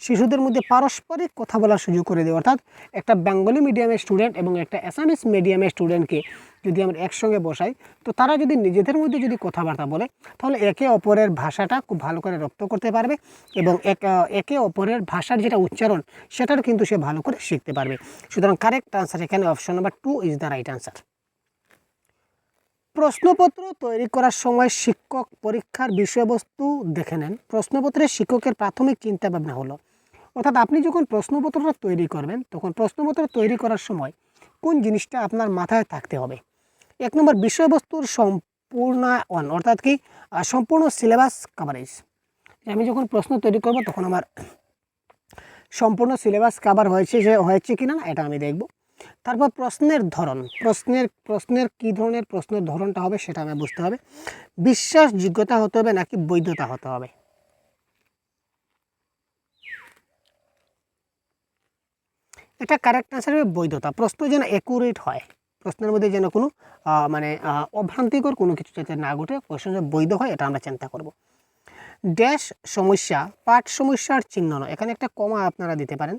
শিশুদের মধ্যে পারস্পরিক কথা বলার সুযোগ করে দিই, অর্থাৎ একটা বেঙ্গলি মিডিয়ামের স্টুডেন্ট এবং একটা অ্যাসামিস মিডিয়ামের স্টুডেন্টকে যদি আমরা একসঙ্গে বসাই, তো তারা যদি নিজেদের মধ্যে যদি কথাবার্তা বলে, তাহলে একে অপরের ভাষাটা খুব ভালো করে রপ্ত করতে পারবে এবং একে অপরের ভাষার যেটা উচ্চারণ সেটার কিন্তু সে ভালো করে শিখতে পারবে। সুতরাং কারেক্ট আনসার এখানে option number 2 is the right answer. প্রশ্নপত্র তৈরি করার সময় শিক্ষক পরীক্ষার বিষয়বস্তু দেখে নেন। প্রশ্নপত্রে শিক্ষকের প্রাথমিক চিন্তা ভাবনা হলো, অর্থাৎ আপনি যখন প্রশ্নপত্রটা তৈরি করবেন তখন প্রশ্নপত্র তৈরি করার সময় কোন জিনিসটা আপনার মাথায় থাকতে হবে। 1 নম্বর, বিষয়বস্তুর সম্পূর্ণায়ন, অর্থাৎ কি সম্পূর্ণ সিলেবাস কভারেজ। আমি যখন প্রশ্ন তৈরি করব তখন আমার সম্পূর্ণ সিলেবাস কভার হয়েছে কি না এটা আমি দেখব। তারপর প্রশ্নের ধরন, প্রশ্নের কী ধরনের প্রশ্নের ধরনটা হবে সেটা আমি বুঝতে হবে। বিশ্বাসযোগ্যতা হতে হবে নাকি বৈধতা হতে হবে। এটা কারেক্ট আনসার হবে বৈধতা। প্রশ্ন যেন অ্যাকুরেট হয়, প্রশ্নের মধ্যে যেন কোনো অভ্রান্তিকর কোনো কিছু যাতে না ঘটে, প্রশ্ন যেন বৈধ হয়, এটা আমরা চিন্তা করব। ড্যাশ সমস্যা পাঠ সমস্যার চিহ্ন নয়, এখানে একটা কমা আপনারা দিতে পারেন,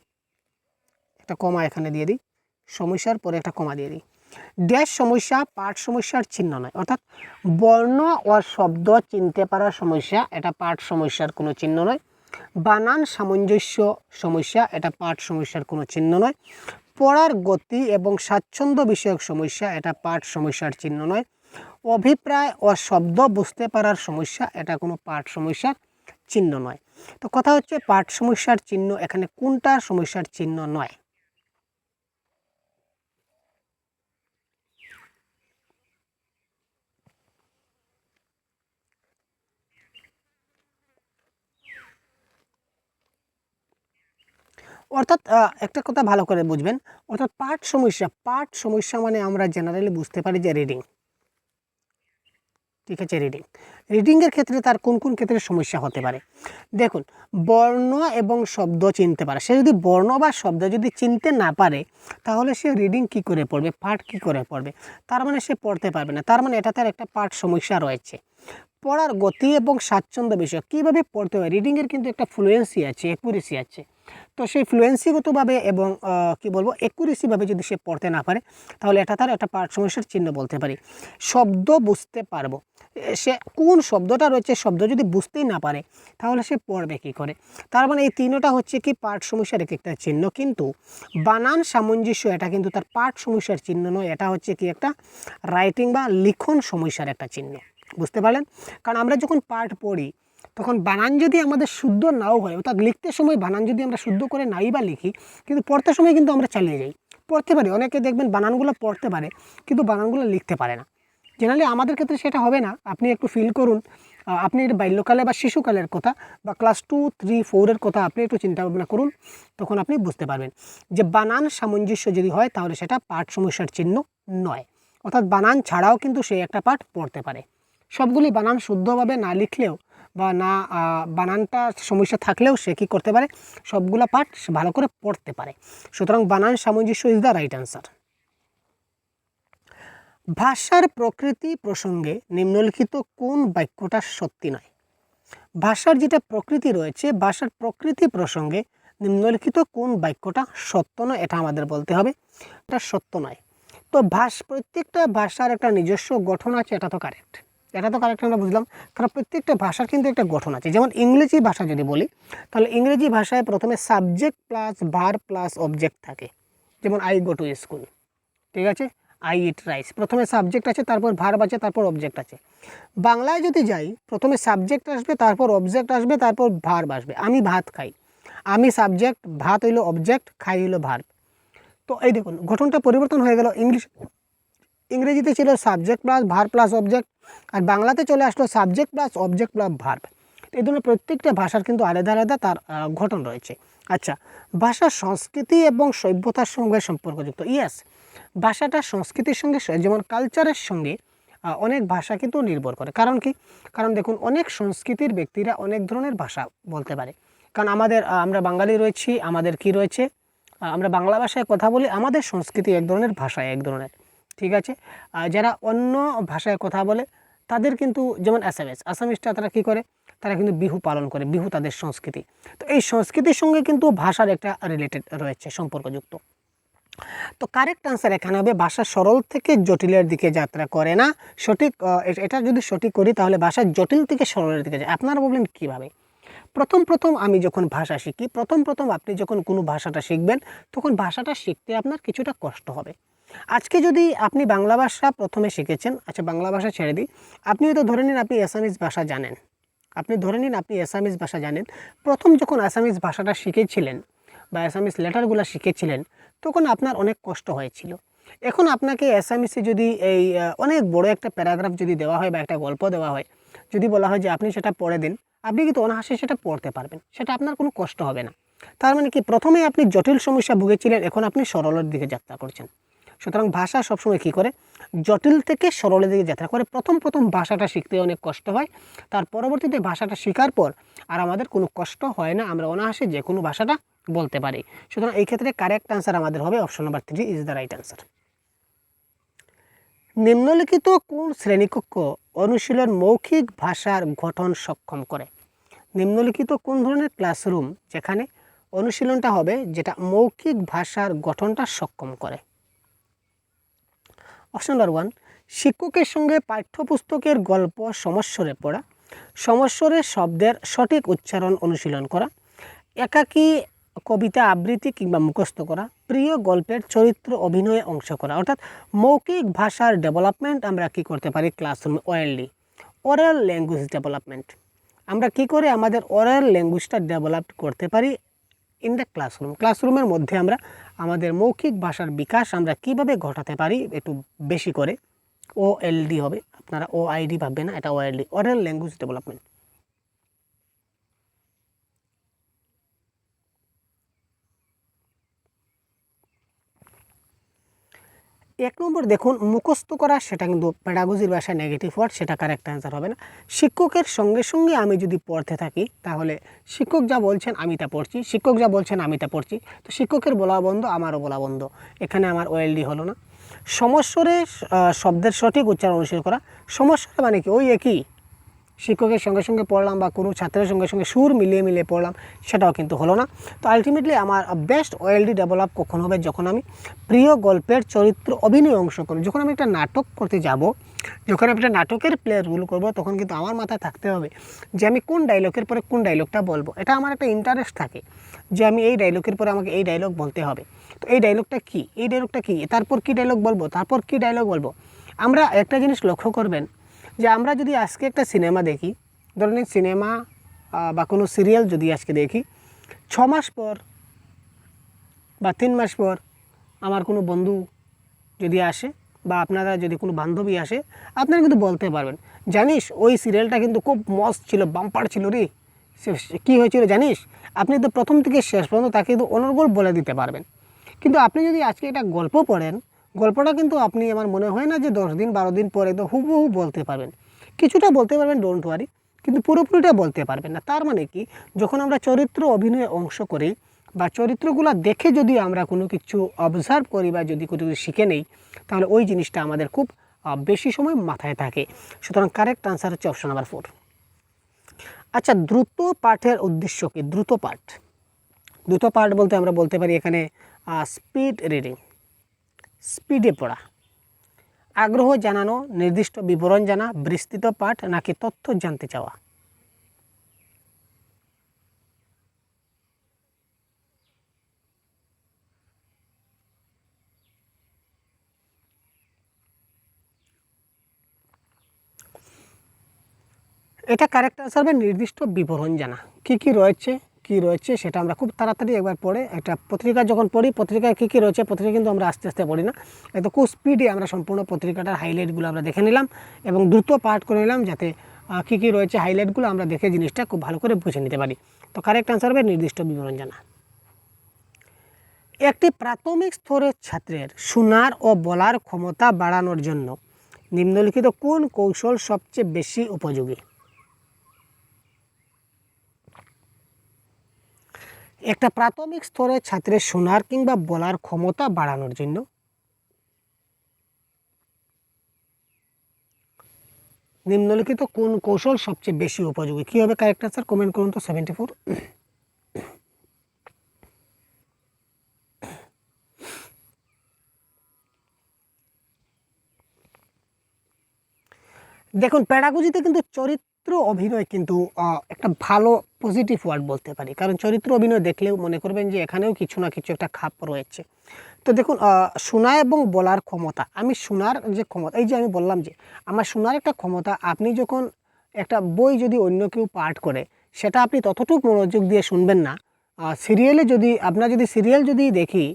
একটা কমা এখানে দিয়ে দিই, সমস্যার পরে একটা কমা দিয়ে দিই। ড্যাশ সমস্যা পাঠ সমস্যার চিহ্ন নয়, অর্থাৎ বর্ণ ও শব্দ চিনতে পারার সমস্যা, এটা পাঠ সমস্যার কোনো চিহ্ন নয়। বানান সামঞ্জস্য সমস্যা, এটা পাঠ সমস্যার কোনো চিহ্ন নয়। পড়ার গতি এবং স্বাচ্ছন্দ্য বিষয়ক সমস্যা, এটা পাঠ সমস্যার চিহ্ন নয়। অভিপ্রায় ও শব্দ বুঝতে পারার সমস্যা, এটা কোনো পাঠ সমস্যার চিহ্ন নয়। তো কথা হচ্ছে পাঠ সমস্যার চিহ্ন এখানে কোনটা সমস্যার চিহ্ন নয়। অর্থাৎ একটা কথা ভালো করে বুঝবেন, অর্থাৎ পাঠ সমস্যা মানে আমরা জেনারেলি বুঝতে পারি যে রিডিং, ঠিক আছে, রিডিংয়ের ক্ষেত্রে তার কোন কোন ক্ষেত্রে সমস্যা হতে পারে। দেখুন, বর্ণ এবং শব্দ চিনতে পারে, সে যদি বর্ণ বা শব্দ যদি চিনতে না পারে তাহলে সে রিডিং কি করে পড়বে, পাঠ কি করে পড়বে, তার মানে সে পড়তে পারবে না, তার মানে এটা তার একটা পাঠ সমস্যা রয়েছে। পড়ার গতি এবং স্বাচ্ছন্দ্য বিষয় কীভাবে পড়তে হয়, রিডিংয়ের কিন্তু একটা ফ্লুয়েন্সি আছে, অ্যাকুরেসি আছে। তো সেই ফ্লুয়েন্সিগতভাবে এবং কি বলবো অ্যাকুরেসিভাবে যদি সে পড়তে না পারে তাহলে এটা তার একটা পাঠ সমস্যার চিহ্ন বলতে পারি। শব্দ বুঝতে পারবো, সে কোন শব্দটা রয়েছে শব্দ যদি বুঝতেই না পারে তাহলে সে পড়বে কী করে। তার মানে এই তিনটা হচ্ছে কি পাঠ সমস্যার এক একটা চিহ্ন, কিন্তু বানান সামঞ্জস্য এটা কিন্তু তার পাঠ সমস্যার চিহ্ন নয়, এটা হচ্ছে কি একটা রাইটিং বা লিখন সমস্যার একটা চিহ্ন। বুঝতে পারলেন? কারণ আমরা যখন পাঠ পড়ি তখন বানান যদি আমাদের শুদ্ধ নাও হয়, অর্থাৎ লিখতে সময় বানান যদি আমরা শুদ্ধ করে নাই বা লিখি, কিন্তু পড়তে সময় কিন্তু আমরা চালিয়ে যাই, পড়তে পারি। অনেকে দেখবেন বানানগুলো পড়তে পারে কিন্তু বানানগুলো লিখতে পারে না। জেনারেলি আমাদের ক্ষেত্রে সেটা হবে না। আপনি একটু ফিল করুন, আপনি বাল্যকালে বা শিশুকালের কথা বা ক্লাস 2, 3, 4-এর কথা আপনি একটু চিন্তা ভাবনা করুন, তখন আপনি বুঝতে পারবেন যে বানান সামঞ্জস্য যদি হয় তাহলে সেটা পাঠ সমস্যার চিহ্ন নয়। অর্থাৎ বানান ছাড়াও কিন্তু সে একটা পাঠ পড়তে পারে। সবগুলি বানান শুদ্ধভাবে না লিখলেও বা না বানানটা সমস্যা থাকলেও সে কী করতে পারে, সবগুলা পাঠ ভালো করে পড়তে পারে। সুতরাং বানান সামঞ্জস্য ইজ দ্য রাইট আনসার। ভাষার প্রকৃতি প্রসঙ্গে নিম্নলিখিত কোন বাক্যটা সত্যি নয়। ভাষার যেটা প্রকৃতি রয়েছে, ভাষার প্রকৃতি প্রসঙ্গে নিম্নলিখিত কোন বাক্যটা সত্য নয়, এটা আমাদের বলতে হবে, এটা সত্য নয়। তো প্রত্যেকটা ভাষার একটা নিজস্ব গঠন আছে, এটা তো কারেক্ট, আমরা বুঝলাম। কারণ প্রত্যেকটা ভাষার কিন্তু একটা গঠন আছে। যেমন ইংরেজি ভাষা যদি বলি তাহলে ইংরেজি ভাষায় প্রথমে subject plus verb plus object থাকে। যেমন আই গো টু স্কুল, ঠিক আছে, আই ইট রাইস, প্রথমে সাবজেক্ট আছে, তারপর ভার্ব আছে, তারপর অবজেক্ট আছে। বাংলায় যদি যাই প্রথমে সাবজেক্ট আসবে, তারপর অবজেক্ট আসবে, তারপর ভার্ব আসবে। আমি ভাত খাই, আমি সাবজেক্ট, ভাত হইলো অবজেক্ট, খাই হইলো ভার্ব। তো এই দেখুন গঠনটা পরিবর্তন হয়ে গেল। ইংরেজিতে ছিল subject plus verb plus object, আর বাংলাতে চলে আসলো subject plus object plus verb. এই ধরনের প্রত্যেকটা ভাষার কিন্তু আলাদা আলাদা তার গঠন রয়েছে। আচ্ছা, ভাষা সংস্কৃতি এবং সভ্যতার সঙ্গে সম্পর্কযুক্ত। ইয়েস, ভাষাটা সংস্কৃতির সঙ্গে যেমন কালচারের সঙ্গে অনেক ভাষা কিন্তু নির্ভর করে। কারণ কি? কারণ দেখুন অনেক সংস্কৃতির ব্যক্তিরা অনেক ধরনের ভাষা বলতে পারে। কারণ আমরা বাঙালি রয়েছি, আমাদের কি রয়েছে, আমরা বাংলা ভাষায় কথা বলি, আমাদের সংস্কৃতি এক ধরনের, ভাষা এক ধরনের, ঠিক আছে। যারা অন্য ভাষায় কথা বলে তাদের কিন্তু, যেমন আসামিসটা তারা কী করে, তারা কিন্তু বিহু পালন করে, বিহু তাদের সংস্কৃতি। তো এই সংস্কৃতির সঙ্গে কিন্তু ভাষার একটা রিলেটেড রয়েছে, সম্পর্কযুক্ত। তো কারেক্ট আনসার এখানে হবে ভাষা সরল থেকে জটিলের দিকে যাত্রা করে না। সঠিক এটা যদি সঠিক করি তাহলে ভাষা জটিল থেকে সরলের দিকে যায়। আপনারা বলবেন কীভাবে? প্রথম আমি যখন ভাষা শিখি, প্রথম আপনি যখন কোনো ভাষাটা শিখবেন তখন ভাষাটা শিখতে আপনার কিছুটা কষ্ট হবে। আজকে যদি আপনি বাংলা ভাষা প্রথমে শিখেছেন, আচ্ছা বাংলা ভাষা ছেড়ে দিই, আপনি হয়তো ধরে নিন আপনি অ্যাসামিজ ভাষা জানেন, প্রথম যখন অ্যাসামিজ ভাষাটা শিখেছিলেন বা অ্যাসামিজ লেটারগুলো শিখেছিলেন তখন আপনার অনেক কষ্ট হয়েছিল। এখন আপনাকে অ্যাসামিসে যদি এই অনেক বড় একটা প্যারাগ্রাফ যদি দেওয়া হয় বা একটা গল্প দেওয়া হয়, যদি বলা হয় যে আপনি সেটা পড়ে দিন, আপনি কিন্তু অনায়াসে সেটা পড়তে পারবেন, সেটা আপনার কোনো কষ্ট হবে না। তার মানে কি, প্রথমে আপনি জটিল সমস্যা ভুগেছিলেন, এখন আপনি সরলের দিকে যাত্রা করছেন। সুতরাং ভাষা সবসময় কী করে, জটিল থেকে সরলের দিকে যাত্রা করে। প্রথম ভাষাটা শিখতে অনেক কষ্ট হয়, তার পরবর্তীতে ভাষাটা শেখার পর আর আমাদের কোনো কষ্ট হয় না, আমরা অনায়াসে যে কোনো ভাষাটা বলতে পারি। সুতরাং এই ক্ষেত্রে কারেক্ট আনসার আমাদের হবে option number 3 is the right answer. নিম্নলিখিত কোন শ্রেণীকক্ষ অনুশীলন মৌখিক ভাষার গঠন সক্ষম করে? নিম্নলিখিত কোন ধরনের ক্লাসরুম যেখানে অনুশীলনটা হবে যেটা মৌখিক ভাষার গঠনটা সক্ষম করে? অপশন নাম্বার 1, শিক্ষকের সঙ্গে পাঠ্যপুস্তকের গল্প সমস্বরে পড়া, সমস্বরে শব্দের সঠিক উচ্চারণ অনুশীলন করা, একাকী কবিতা আবৃত্তি কিংবা মুখস্থ করা, প্রিয় গল্পের চরিত্র অভিনয়ে অংশ করা। অর্থাৎ মৌখিক ভাষার ডেভেলপমেন্ট আমরা কি করতে পারি ক্লাসরুমে? ওরাল ল্যাঙ্গুয়েজ ডেভেলপমেন্ট আমরা কি করে আমাদের ওরাল ল্যাঙ্গুয়েজটা ডেভেলপ করতে পারি ইন দ্য ক্লাসরুমের মধ্যে আমরা আমাদের মৌখিক ভাষার বিকাশ আমরা কিভাবে ঘটাতে পারি একটু বেশি করে। OLD হবে, আপনারা OID ভাববেন না, এটা OLD, ওরাল ল্যাঙ্গুয়েজ ডেভেলপমেন্ট। এক নম্বর দেখুন, মুখস্থ করা সেটা কিন্তু পেডাগজির ভাষায় নেগেটিভ ওয়ার্ড, সেটা কারেক্ট অ্যান্সার হবে না। শিক্ষকের সঙ্গে সঙ্গে আমি যদি পড়তে থাকি তাহলে শিক্ষক যা বলছেন আমি তা পড়ছি, শিক্ষক যা বলছেন আমি তা পড়ছি, তো শিক্ষকের বলা বন্ধ, আমারও বলা বন্ধ, এখানে আমার OLD হলো না। সমস্বরে শব্দের সঠিক উচ্চারণ অনুশীলন করা, সমস্বরে মানে কি ওই একই, শিক্ষকের সঙ্গে সঙ্গে পড়লাম বা কোনো ছাত্রের সঙ্গে সঙ্গে সুর মিলিয়ে পড়লাম, সেটাও কিন্তু হলো না। তো আলটিমেটলি আমার বেস্ট OLD ডেভেলপ কখন হবে, যখন আমি প্রিয় গল্পের চরিত্র অভিনয় অংশ করি। যখন আমি একটা নাটক করতে যাব, যখন আমি একটা নাটকের প্লে রোল করব, তখন কিন্তু আমার মাথায় থাকতে হবে যে আমি কোন ডায়লগের পরে কোন ডায়লগটা বলবো। এটা আমার একটা ইন্টারেস্ট থাকে যে আমি এই ডায়লগের পরে আমাকে এই ডায়লগ বলতে হবে, তো এই ডায়লগটা কী, তারপর কী ডায়লগ বলবো, তারপর কী ডায়লগ বলবো। আমরা একটা জিনিস লক্ষ্য করবেন যে আমরা যদি আজকে একটা সিনেমা দেখি, ধরেন সিনেমা বা কোনো সিরিয়াল যদি আজকে দেখি, 6 মাস পর বা 3 মাস পর আমার কোনো বন্ধু যদি আসে বা আপনারা যদি কোনো বান্ধবী আসে, আপনারা কিন্তু বলতে পারবেন, জানিস ওই সিরিয়ালটা কিন্তু খুব মস্ত ছিল, বাম্পার ছিল রে, কী হয়েছিল জানিস। আপনি তো প্রথম থেকে শেষ পর্যন্ত তাকে কিন্তু অনর্গল বলে দিতে পারবেন। কিন্তু আপনি যদি আজকে একটা গল্প পড়েন, গল্পটা কিন্তু আপনি, আমার মনে হয় না যে 10 দিন 12 দিন পরে তো হুবহু বলতে পারবেন। কিছুটা বলতে পারবেন, ডোন্ট ওয়ারি, কিন্তু পুরোপুরিটা বলতে পারবেন না। তার মানে কি, যখন আমরা চরিত্র অভিনয়ে অংশ করি বা চরিত্রগুলো দেখে যদি আমরা কোনো কিছু অবজার্ভ করি বা যদি কোনো কিছু শিখে নেই, তাহলে ওই জিনিসটা আমাদের খুব বেশি সময় মাথায় থাকে। সুতরাং কারেক্ট আনসার হচ্ছে অপশন নাম্বার 4। আচ্ছা, দ্রুত পাঠের উদ্দেশ্য কি? দ্রুত পাঠ বলতে আমরা বলতে পারি এখানে স্পিড রিডিং, স্পিডে পড়া, আগ্রহ জানানো, নির্দিষ্ট বিবরণ জানা, বিস্তৃত পাঠ নাকি তথ্য জানতে চাওয়া। এটা কারেক্ট আনসার হবে নির্দিষ্ট বিবরণ জানা। কী রয়েছে সেটা আমরা খুব তাড়াতাড়ি একবার পড়ে, একটা পত্রিকা যখন পড়ি, পত্রিকায় কী রয়েছে, পত্রিকা কিন্তু আমরা আস্তে আস্তে পড়ি না, এতো খুব স্পিডে আমরা সম্পূর্ণ পত্রিকাটার হাইলাইটগুলো আমরা দেখে নিলাম এবং দ্রুত পাঠ করে নিলাম, যাতে কী রয়েছে হাইলাইটগুলো আমরা দেখে জিনিসটা খুব ভালো করে বুঝে নিতে পারি। তো কারেক্ট আনসার হবে নির্দিষ্ট বিবরণ জানা। একটি প্রাথমিক স্তরের ছাত্রের শোনার ও বলার ক্ষমতা বাড়ানোর জন্য নিম্নলিখিত কোন কৌশল সবচেয়ে বেশি উপযোগী? একটা প্রাথমিক স্তরের ছাত্রের শোনার কিংবা বলার ক্ষমতা বাড়ানোর জন্য নিম্নলিখিত কোন কৌশল সবচেয়ে বেশি উপযোগী? কী হবে কারেক্ট আনসার? কমেন্ট করুন তো 74। দেখুন, প্যাডাগজিতে কিন্তু চরিত্র অভিনয় কিন্তু একটা ভালো পজিটিভ ওয়ার্ড বলতে পারি, কারণ চরিত্র অভিনয় দেখলেও মনে করবেন যে এখানেও কিছু না কিছু একটা খাপ রয়েছে। তো দেখুন, শোনা এবং বলার ক্ষমতা, আমি শোনার যে ক্ষমতা, এই যে আমি বললাম যে আমার শোনার একটা ক্ষমতা, আপনি যখন একটা বই যদি অন্য কেউ পাঠ করে সেটা আপনি ততটুকু মনোযোগ দিয়ে শুনবেন না। সিরিয়ালে যদি আপনার যদি সিরিয়াল যদি দেখি,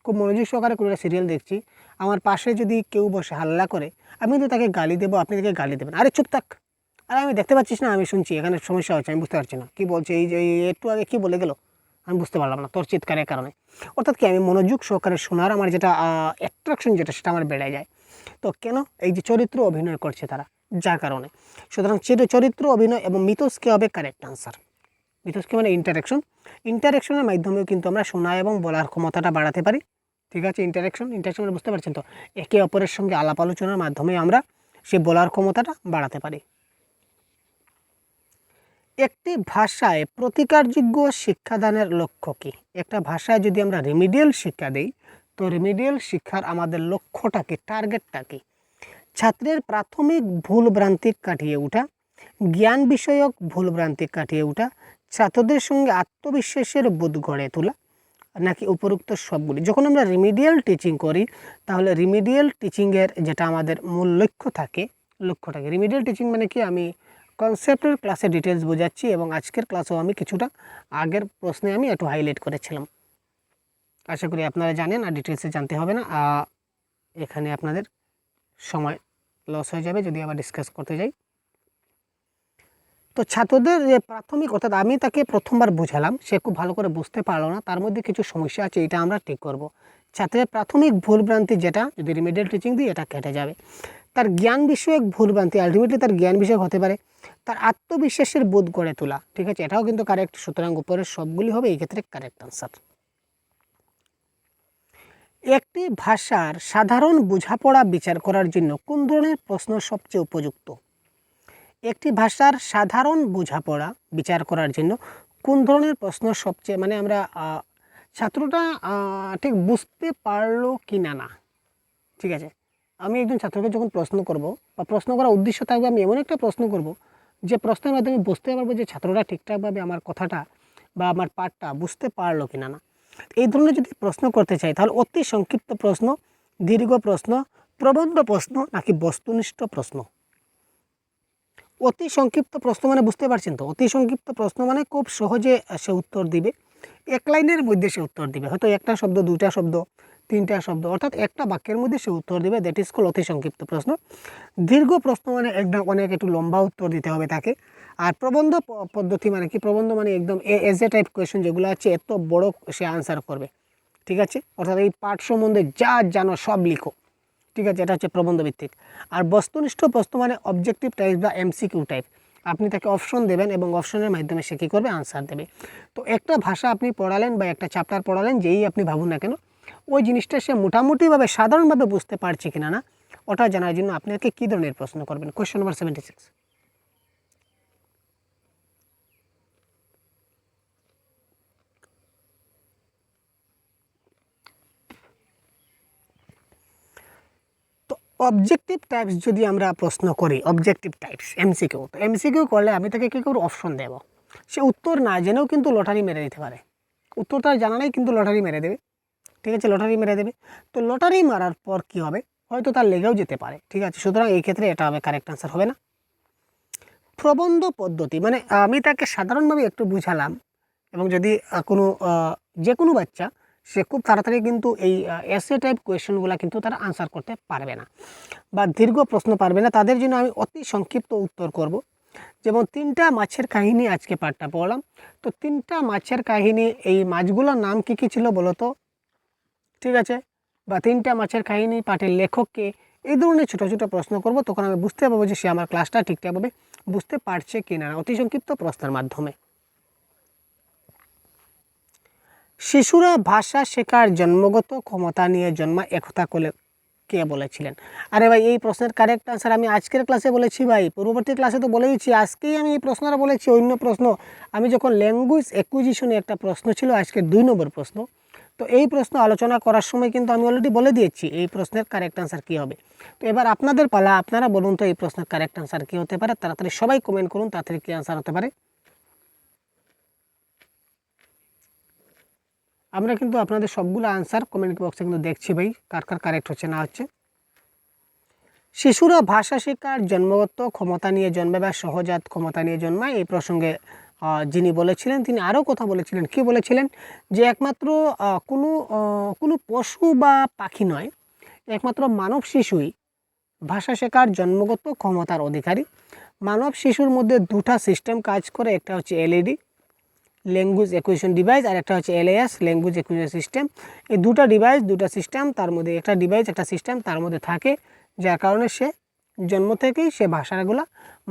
খুব মনোযোগ সহকারে কোনো একটা সিরিয়াল দেখছি, আমার পাশে যদি কেউ বসে হাল্লা করে, আমি তো তাকে গালি দেবো, আপনি তাকে গালি দেবেন, আরে চুপ থাক, আরে আমি দেখতে পাচ্ছিস না, আমি শুনছি, এখানে সমস্যা হচ্ছে, আমি বুঝতে পারছি না কী বলছে, এই যে একটু আগে কী বলে গেল আমি বুঝতে পারলাম না তোর চিৎকারের কারণে। অর্থাৎ কি, আমি মনোযোগ সহকারে শোনার আমার যেটা অ্যাট্রাকশন যেটা, সেটা আমার বেড়ে যায়। তো কেন? এই যে চরিত্র অভিনয় করছে তারা, যার কারণে। সুতরাং চরিত্র অভিনয় এবং মিথস্কে হবে কারেক্ট আনসার। মিথস্কে মানে ইন্টারেকশনের মাধ্যমেও কিন্তু আমরা শোনা এবং বলার ক্ষমতাটা বাড়াতে পারি। ঠিক আছে, ইন্টারেকশন মানে বুঝতে পারছেন তো, একে অপরের সঙ্গে আলাপ আলোচনার মাধ্যমে আমরা সে বলার ক্ষমতাটা বাড়াতে পারি। একটি ভাষায় প্রতিকারযোগ্য শিক্ষাদানের লক্ষ্য কী? একটা ভাষায় যদি আমরা রিমিডিয়াল শিক্ষা দিই, তো রিমিডিয়াল শিক্ষার আমাদের লক্ষ্যটা কি, টার্গেটটা কি? ছাত্রের প্রাথমিক ভুলভ্রান্তি কাটিয়ে ওঠা, জ্ঞান বিষয়ক ভুলভ্রান্তি কাটিয়ে ওঠা, ছাত্রদের সঙ্গে আত্মবিশ্বাসের বোধ গড়ে তোলা, নাকি উপরোক্ত সবগুলি? যখন আমরা রিমিডিয়াল টিচিং করি, তাহলে রিমিডিয়াল টিচিংয়ের যেটা আমাদের মূল লক্ষ্যটাকে, রিমিডিয়াল টিচিং মানে কি, আমি কনসেপ্টের ক্লাসে ডিটেলস বোঝাচ্ছি এবং আজকের ক্লাসেও আমি কিছুটা আগের প্রশ্নে আমি একটু হাইলাইট করেছিলাম। আশা করি আপনারা জানেন, আর ডিটেলসে জানতে হবে না। এখানে আপনাদের সময় লস হয়ে যাবে যদি আবার ডিসকাস করতে যাই। তো ছাত্রদের যে প্রাথমিক, অর্থাৎ আমি তাকে প্রথমবার বোঝালাম, সে খুব ভালো করে বুঝতে পারলো না, তার মধ্যে কিছু সমস্যা আছে, এটা আমরা ঠিক করব। ছাত্রের প্রাথমিক ভুলভ্রান্তি যেটা, যদি রিমিডিয়াল টিচিং দিই, এটা কেটে যাবে। তার জ্ঞান বিষয়ক ভুলভ্রান্তি, আলটিমেটলি তার জ্ঞান বিষয়ক হতে পারে। তার আত্মবিশ্বাসের বোধ গড়ে তোলা, ঠিক আছে, এটাও কিন্তু কারেক্ট। সুতরাং উপরের সবগুলি হবে এই ক্ষেত্রে কারেক্ট আনসার। একটি ভাষার সাধারণ বোঝাপড়া বিচার করার জন্য কোন ধরনের প্রশ্ন সবচেয়ে উপযুক্ত? একটি ভাষার সাধারণ বোঝাপড়া বিচার করার জন্য কোন ধরনের প্রশ্ন সবচেয়ে, মানে আমরা ছাত্রটা ঠিক বুঝতে পারলো কি না, ঠিক আছে, আমি একজন ছাত্রকে যখন প্রশ্ন করব বা প্রশ্ন করার উদ্দেশ্য থাকবে, আমি এমন একটা প্রশ্ন করব যে প্রশ্নের মাধ্যমে বুঝতে পারবো যে ছাত্রটা ঠিকঠাকভাবে আমার কথাটা বা আমার পাঠটা বুঝতে পারলো কি না। এই ধরনের যদি প্রশ্ন করতে চাই, তাহলে অতি সংক্ষিপ্ত প্রশ্ন, দীর্ঘ প্রশ্ন, প্রবন্ধ প্রশ্ন, নাকি বস্তুনিষ্ঠ প্রশ্ন? অতি সংক্ষিপ্ত প্রশ্ন মানে বুঝতে পারছেন তো, অতি সংক্ষিপ্ত প্রশ্ন মানে খুব সহজে সে উত্তর দিবে, এক লাইনের মধ্যে সে উত্তর দিবে, হয়তো একটা শব্দ, দুইটা শব্দ, তিনটা শব্দ, অর্থাৎ একটা বাক্যের মধ্যে সে উত্তর দিবে, দ্যাট ইজ কল অতি সংক্ষিপ্ত প্রশ্ন। দীর্ঘ প্রশ্ন মানে একদম অনেক একটু লম্বা উত্তর দিতে হবে তাকে। আর প্রবন্ধ পদ্ধতি মানে কি, প্রবন্ধ মানে একদম এজ এ টাইপ কোয়েশ্চেন যেগুলো আছে, এত বড় সে আনসার করবে, ঠিক আছে, অর্থাৎ এই পাঠ সম্বন্ধে যা জানো সব লিখো, ঠিক আছে, এটা হচ্ছে প্রবন্ধ ভিত্তিক। আর বস্তুনিষ্ঠ প্রশ্ন মানে অবজেক্টিভ টাইপ বা এমসিকিউ টাইপ, আপনি তাকে অপশন দেবেন এবং অপশনের মাধ্যমে সে কী করবে, আনসার দেবে। তো একটা ভাষা আপনি পড়ালেন বা একটা চ্যাপ্টার পড়ালেন, যেই আপনি ভাবুন না কেন, ওই জিনিসটা সে মোটামুটিভাবে সাধারণভাবে বুঝতে পারছে কিনা না, ওটা জানার জন্য আপনাকে কী ধরনের প্রশ্ন করবেন? Question number 76। তো অবজেক্টিভ টাইপস যদি আমরা প্রশ্ন করি, অবজেক্টিভ টাইপস এমসিকিউ, তো এমসিকিউ করলে আমি তাকে কী করব, অপশন দেব। সে উত্তর না জেনেও কিন্তু লটারি মেরে দিতে পারে, উত্তর তার জানা নেই কিন্তু লটারি মেরে দেবে, ঠিক আছে, লটারি মেরে দেবে। তো লটারি মারার পর কী হবে, হয়তো তার লেগেও যেতে পারে, ঠিক আছে, সুতরাং এই ক্ষেত্রে এটা হবে কারেক্ট আনসার, হবে না। প্রবন্ধ পদ্ধতি মানে আমি তাকে সাধারণভাবে একটু বুঝালাম, এবং যদি কোনো যে কোনো বাচ্চা, সে খুব তাড়াতাড়ি কিন্তু এই এসে টাইপ কোয়েশ্চেনগুলো কিন্তু তারা আনসার করতে পারবে না বা দীর্ঘ প্রশ্ন পারবে না, তাদের জন্য আমি অতি সংক্ষিপ্ত উত্তর করব। যেমন 3টা মাছের কাহিনী আজকে পাঠটা পড়লাম, তো 3টা মাছের কাহিনী, এই মাছগুলোর নাম কী কী ছিল বলো তো, ঠিক আছে, বা 3টা মাছের কাহিনী পাঠের লেখককে, এই ধরনের ছোটো ছোটো প্রশ্ন করব, তখন আমি বুঝতে পারবো যে সে আমার ক্লাসটা ঠিকঠাকভাবে বুঝতে পারছে কি না, অতি সংক্ষিপ্ত প্রশ্নের মাধ্যমে। শিশুরা ভাষা শেখার জন্মগত ক্ষমতা নিয়ে জন্মায়, একথা কে বলেছিলেন? আরে ভাই, এই প্রশ্নের কারেক্ট আনসার আমি আজকের ক্লাসে বলেছি ভাই, পূর্ববর্তী ক্লাসে তো বলেইছি, আজকেই আমি এই প্রশ্নটা বলেছি। অন্য প্রশ্ন আমি যখন ল্যাঙ্গুয়েজ অ্যাকুইজিশনে একটা প্রশ্ন ছিল, আজকের 2 নম্বর প্রশ্ন, তো এই প্রশ্ন আলোচনা করার সময় কিন্তু আমি অলরেডি বলে দিয়েছি এই প্রশ্নের কারেক্ট আনসার কী হবে। তো এবার আপনাদের পালা, আপনারা বলুন তো এই প্রশ্নের কারেক্ট আনসার কী হতে পারে। তাড়াতাড়ি সবাই কমেন্ট করুন, তাড়াতাড়ি কী আনসার হতে পারে। আমরা কিন্তু আপনাদের সবগুলো আনসার কমেন্ট বক্সে কিন্তু দেখছি ভাই, কার কার কারেক্ট হচ্ছে না হচ্ছে। শিশুরা ভাষা শেখার জন্মগত ক্ষমতা নিয়ে জন্মে বা সহজাত ক্ষমতা নিয়ে জন্মায়, এই প্রসঙ্গে যিনি বলেছিলেন তিনি আরও কথা বলেছিলেন। কী বলেছিলেন? যে একমাত্র কোনো পশু বা পাখি নয়, একমাত্র মানব শিশুই ভাষা শেখার জন্মগত ক্ষমতার অধিকারী। মানব শিশুর মধ্যে 2টা সিস্টেম কাজ করে, একটা হচ্ছে এলইডি ল্যাঙ্গুয়েজ অ্যাকুইজিশন ডিভাইস, আর একটা হচ্ছে এলএএস ল্যাঙ্গুয়েজ অ্যাকুইজিশন সিস্টেম। এই 2টা ডিভাইস, 2টা সিস্টেম, তার মধ্যে একটা ডিভাইস একটা সিস্টেম তার মধ্যে থাকে, যার কারণে সে জন্ম থেকেই সে ভাষাগুলো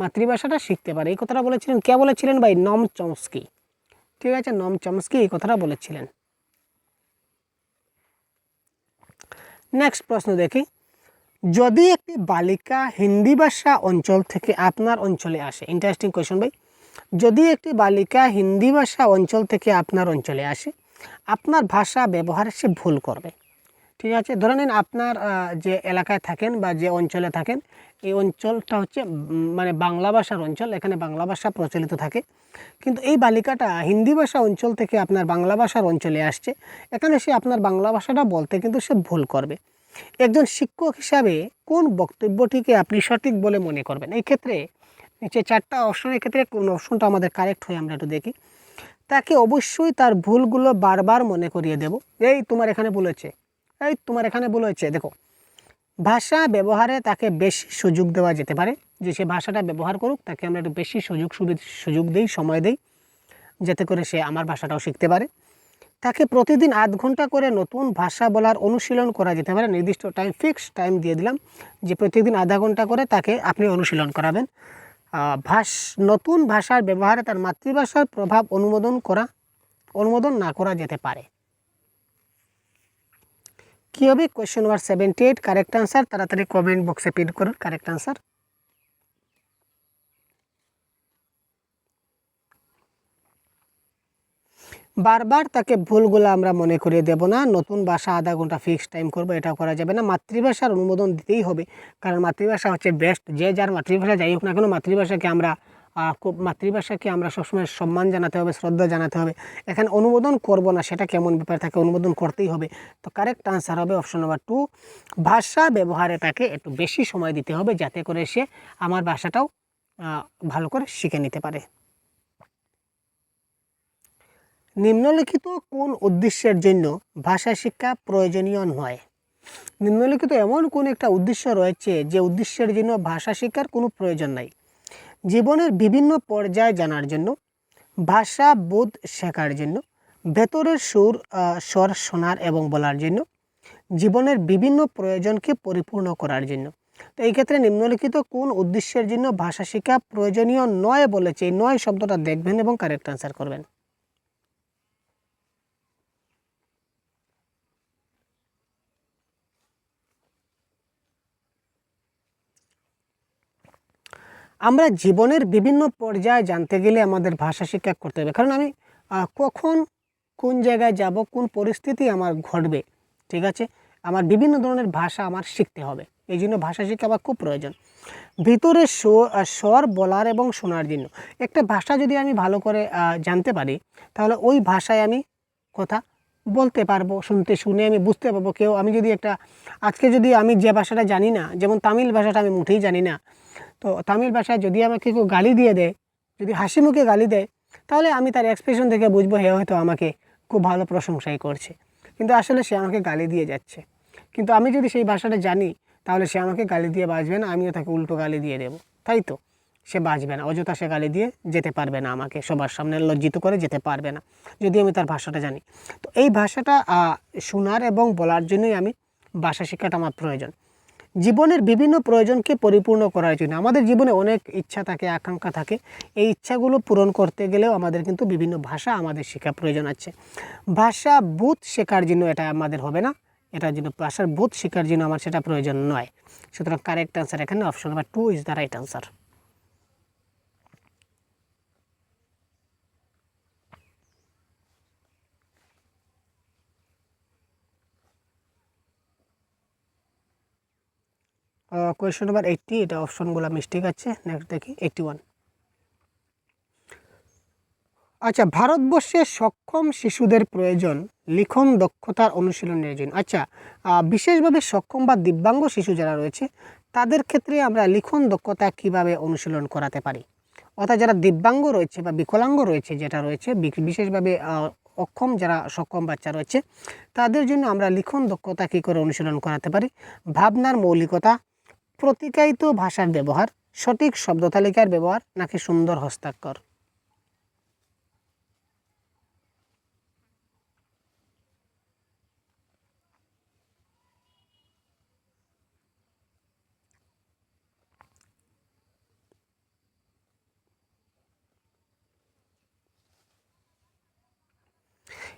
মাতৃভাষাটা শিখতে পারে। এই কথাটা বলেছিলেন কে বলেছিলেন ভাই? নম চমস্কি। ঠিক আছে, নম চমস্কি এই কথাটা বলেছিলেন। নেক্সট প্রশ্ন দেখি। যদি একটি বালিকা হিন্দি ভাষা অঞ্চল থেকে আপনার অঞ্চলে আসে, ইন্টারেস্টিং কোয়েশ্চন ভাই। যদি একটি বালিকা হিন্দি ভাষা অঞ্চল থেকে আপনার অঞ্চলে আসে, আপনার ভাষা ব্যবহারে সে ভুল করবে। ঠিক আছে, ধরে নিন আপনার যে এলাকায় থাকেন বা যে অঞ্চলে থাকেন, এই অঞ্চলটা হচ্ছে মানে বাংলা ভাষার অঞ্চল, এখানে বাংলা ভাষা প্রচলিত থাকে। কিন্তু এই বালিকাটা হিন্দি ভাষা অঞ্চল থেকে আপনার বাংলা ভাষার অঞ্চলে আসছে, এখানে সে আপনার বাংলা ভাষাটা বলতে কিন্তু সে ভুল করবে। একজন শিক্ষক হিসাবে কোন বক্তব্যটিকে আপনি সঠিক বলে মনে করবেন? এই ক্ষেত্রে নিচে 4টা অপশনের ক্ষেত্রে কোন অপশনটা আমাদের কারেক্ট হয় আমরা একটু দেখি। তাকে অবশ্যই তার ভুলগুলো বারবার মনে করিয়ে দেব। এই তোমার এখানে বলেছে, এই তোমার এখানে বলেছে। দেখো, ভাষা ব্যবহারে তাকে বেশি সুযোগ দেওয়া যেতে পারে, যে সে ভাষাটা ব্যবহার করুক, তাকে আমরা একটু বেশি সুযোগ দিই, সময় দিই, যাতে করে সে আমার ভাষাটাও শিখতে পারে। তাকে প্রতিদিন আধ ঘন্টা করে নতুন ভাষা বলার অনুশীলন করা যেতে পারে। নির্দিষ্ট টাইম, ফিক্সড টাইম দিয়ে দিলাম যে প্রতিদিন আধা ঘন্টা করে তাকে আপনি অনুশীলন করাবেন। নতুন ভাষার ব্যবহারে তার মাতৃভাষার প্রভাব অনুমোদন না করা যেতে পারে। কী হবে? Question number 78 correct answer. তাড়াতাড়ি কমেন্ট বক্সে পিন করুন কারেক্ট আনসার। বারবার তাকে ভুলগুলো আমরা মনে করিয়ে দেব না। নতুন ভাষা আধা ঘন্টা ফিক্সড টাইম করবো, এটাও করা যাবে না। মাতৃভাষার অনুমোদন দিতেই হবে, কারণ মাতৃভাষা হচ্ছে বেস্ট। যে যার মাতৃভাষা যাই হোক না কেন, মাতৃভাষাকে আমরা সবসময় সম্মান জানাতে হবে, শ্রদ্ধা জানাতে হবে। এখানে অনুমোদন করব না, সেটা কেমন ব্যাপার, তাকে অনুমোদন করতেই হবে। তো কারেক্ট আনসার হবে অপশন নাম্বার 2। ভাষা ব্যবহারে তাকে একটু বেশি সময় দিতে হবে, যাতে করে সে আমার ভাষাটাও ভালো করে শিখে নিতে পারে। নিম্নলিখিত কোন উদ্দেশ্যের জন্য ভাষা শিক্ষা প্রয়োজনীয় নয়? নিম্নলিখিত এমন কোন একটা উদ্দেশ্য রয়েছে যে উদ্দেশ্যের জন্য ভাষা শিক্ষার কোনো প্রয়োজন নাই? জীবনের বিভিন্ন পর্যায় জানার জন্য, ভাষা বোধ শেখার জন্য, ভেতরের স্বর শোনার এবং বলার জন্য, জীবনের বিভিন্ন প্রয়োজনকে পরিপূর্ণ করার জন্য। তো এই ক্ষেত্রে নিম্নলিখিত কোন উদ্দেশ্যের জন্য ভাষা শিক্ষা প্রয়োজনীয় নয় বলেছে, এই নয় শব্দটা দেখবেন এবং কারেক্ট আনসার করবেন। আমরা জীবনের বিভিন্ন পর্যায়ে জানতে গেলে আমাদের ভাষা শিক্ষা করতে হবে, কারণ আমি কখন কোন জায়গায় যাব, কোন পরিস্থিতি আমার ঘটবে, ঠিক আছে, আমার বিভিন্ন ধরনের ভাষা আমার শিখতে হবে। এই জন্য ভাষা শিক্ষা আমার খুব প্রয়োজন। ভিতরে স্বর বলার এবং শোনার জন্য, একটা ভাষা যদি আমি ভালো করে জানতে পারি, তাহলে ওই ভাষায় আমি কথা বলতে পারবো, শুনে আমি বুঝতে পারবো। আমি যদি আজকে যদি আমি যে ভাষাটা জানি না, যেমন তামিল ভাষাটা আমি মুঠেই জানি না, তো তামিল ভাষায় যদি আমাকে কেউ গালি দিয়ে দেয়, যদি হাসি মুখে গালি দেয়, তাহলে আমি তার এক্সপ্রেশন থেকে বুঝবো হে হয়তো আমাকে খুব ভালো প্রশংসাই করছে, কিন্তু আসলে সে আমাকে গালি দিয়ে যাচ্ছে। কিন্তু আমি যদি সেই ভাষাটা জানি, তাহলে সে আমাকে গালি দিয়ে বাঁচবে না, আমিও তাকে উল্টো গালি দিয়ে দেবো, তাই তো? সে বাঁচবে না, অযথা সে গালি দিয়ে যেতে পারবে না, আমাকে সবার সামনে লজ্জিত করে যেতে পারবে না, যদি আমি তার ভাষাটা জানি। তো এই ভাষাটা শোনার এবং বলার জন্যই আমি ভাষা শিক্ষাটা আমার প্রয়োজন। জীবনের বিভিন্ন প্রয়োজনকে পরিপূর্ণ করার জন্য, আমাদের জীবনে অনেক ইচ্ছা থাকে, আকাঙ্ক্ষা থাকে, এই ইচ্ছাগুলো পূরণ করতে গেলেও আমাদের কিন্তু বিভিন্ন ভাষা আমাদের শেখা প্রয়োজন আছে। ভাষা বোধ শেখার জন্য এটা আমাদের হবে না, এটার জন্য ভাষার বোধ শেখার জন্য আমার সেটা প্রয়োজন নয়। সুতরাং কারেক্ট অ্যান্সার এখানে option number 2 is the right answer. Question number 80, এটা অপশনগুলো মিস্টেক আছে। নেক্সট দেখি 81। আচ্ছা, ভারতবর্ষে সক্ষম শিশুদের প্রয়োজন লিখন দক্ষতার অনুশীলনের জন্য। আচ্ছা, বিশেষভাবে সক্ষম বা দিব্যাঙ্গ শিশু যারা রয়েছে তাদের ক্ষেত্রে আমরা লিখন দক্ষতা কিভাবে অনুশীলন করাতে পারি? অর্থাৎ যারা দিব্যাঙ্গ রয়েছে বা বিকলাঙ্গ রয়েছে, যেটা রয়েছে বিশেষভাবে অক্ষম যারা সক্ষম বাচ্চা রয়েছে তাদের জন্য আমরা লিখন দক্ষতা কী করে অনুশীলন করাতে পারি? ভাবনার মৌলিকতা, প্রতিকায়িত ভাষার ব্যবহার, সঠিক শব্দ তালিকার ব্যবহার, নাকি সুন্দর হস্তাক্ষর?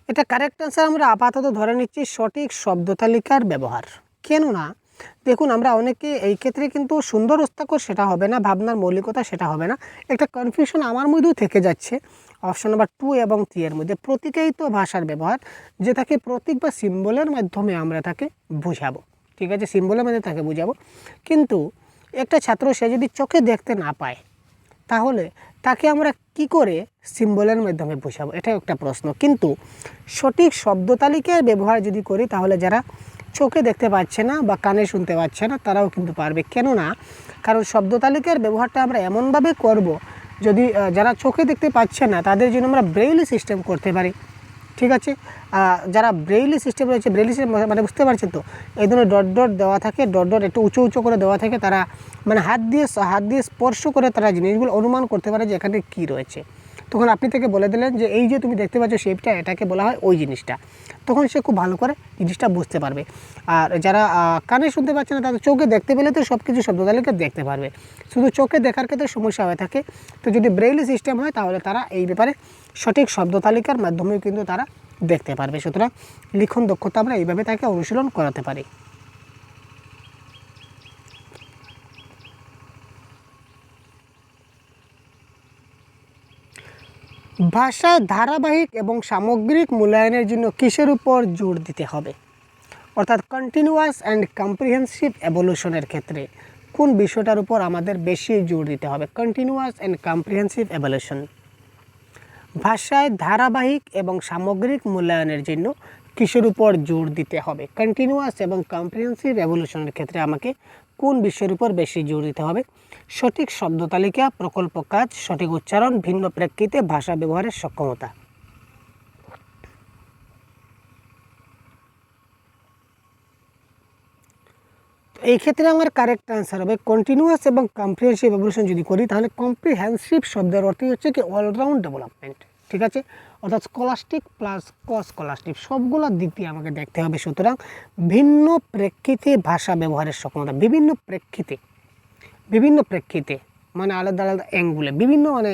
এটা কারেক্ট অ্যান্সার আমরা আপাতত ধরে নিচ্ছি সঠিক শব্দ তালিকার ব্যবহার। কেননা দেখুন, আমরা অনেকে এই ক্ষেত্রে কিন্তু সুন্দর হস্তাক্ষর সেটা হবে না, ভাবনার মৌলিকতা সেটা হবে না। একটা কনফিউশন আমার মধ্যেও থেকে যাচ্ছে অপশন নাম্বার 2 এবং 3 এর মধ্যে। প্রতীকায়িত ভাষার ব্যবহার, যেটাকে প্রতীক বা সিম্বলের মাধ্যমে আমরা তাকে বোঝাবো, ঠিক আছে, সিম্বলের মাধ্যমে তাকে বোঝাবো। কিন্তু একটা ছাত্র সে যদি চোখে দেখতে না পায় তাহলে তাকে আমরা কি করে সিম্বলের মাধ্যমে বোঝাবো? এটাও একটা প্রশ্ন। কিন্তু সঠিক শব্দ তালিকার ব্যবহার যদি করি তাহলে যারা চোখে দেখতে পাচ্ছে না বা কানে শুনতে পাচ্ছে না তারাও কিন্তু পারবে। কেননা কারণ শব্দ তালিকার ব্যবহারটা আমরা এমনভাবে করব, যদি যারা চোখে দেখতে পাচ্ছে না তাদের জন্য আমরা ব্রেইলি সিস্টেম করতে পারি, ঠিক আছে। যারা ব্রেইলি সিস্টেম রয়েছে, ব্রেইলি সিস্টেম মানে বুঝতে পারছেন তো, এই ধরনের ডট ডট দেওয়া থাকে, ডট ডট একটু উঁচু উঁচু করে দেওয়া থাকে, তারা মানে হাত দিয়ে স্পর্শ করে তারা জিনিসগুলো অনুমান করতে পারে যে এখানে কী রয়েছে। তখন আপনি থেকে বলে দিলেন যে এই যে তুমি দেখতে পাচ্ছ শেপটা, এটাকে বলা হয় ওই জিনিসটা, তখন সে খুব ভালো করে জিনিসটা বুঝতে পারবে। আর যারা কানে শুনতে পাচ্ছে না তাদের চোখে দেখতে পেলে তো সব কিছু শব্দ তালিকা দেখতে পারবে, শুধু চোখে দেখার ক্ষেত্রে সমস্যা হয়ে থাকে। তো যদি ব্রেইলি সিস্টেম হয় তাহলে তারা এই ব্যাপারে সঠিক শব্দ তালিকার মাধ্যমেও কিন্তু তারা দেখতে পারবে। সুতরাং লিখন দক্ষতা আমরা এইভাবে তাকে অনুশীলন করাতে পারি। ভাষায় ধারাবাহিক এবং সামগ্রিক মূল্যায়নের জন্য কিসের উপর জোর দিতে হবে? অর্থাৎ কন্টিনিউয়াস অ্যান্ড কম্প্রিহেন্সিভ এভলিউশনের ক্ষেত্রে কোন বিষয়টার উপর আমাদের বেশি জোর দিতে হবে? Continuous and comprehensive evolution. ভাষায় ধারাবাহিক এবং সামগ্রিক মূল্যায়নের জন্য কিসের উপর জোর দিতে হবে? কন্টিনিউয়াস এবং কম্প্রিহেন্সিভ এভলিউশনের ক্ষেত্রে আমাকে কোন বিষয়ের উপর বেশি জোর দিতে হবে? সঠিক শব্দ তালিকা, প্রকল্প কাজ, সঠিক উচ্চারণ, ভিন্ন প্রেক্ষিতে ভাষা ব্যবহারের সক্ষমতা। এই ক্ষেত্রে আমার কারেক্ট অ্যান্সার হবে কন্টিনিউয়াস এবং কম্প্রিহেন্সিভ এভলিউশন যদি করি তাহলে কম্প্রিহেন্সিভ শব্দের অর্থই হচ্ছে কি অলরাউন্ড ডেভেলপমেন্ট, ঠিক আছে। অর্থাৎ স্কলাস্টিক প্লাস স্কলাস্টিক সবগুলো দিক দিয়ে আমাকে দেখতে হবে। সুতরাং ভিন্ন প্রেক্ষিতে ভাষা ব্যবহারের সক্ষমতা, বিভিন্ন প্রেক্ষিতে মানে আলাদা আলাদা অ্যাঙ্গুলে, বিভিন্ন মানে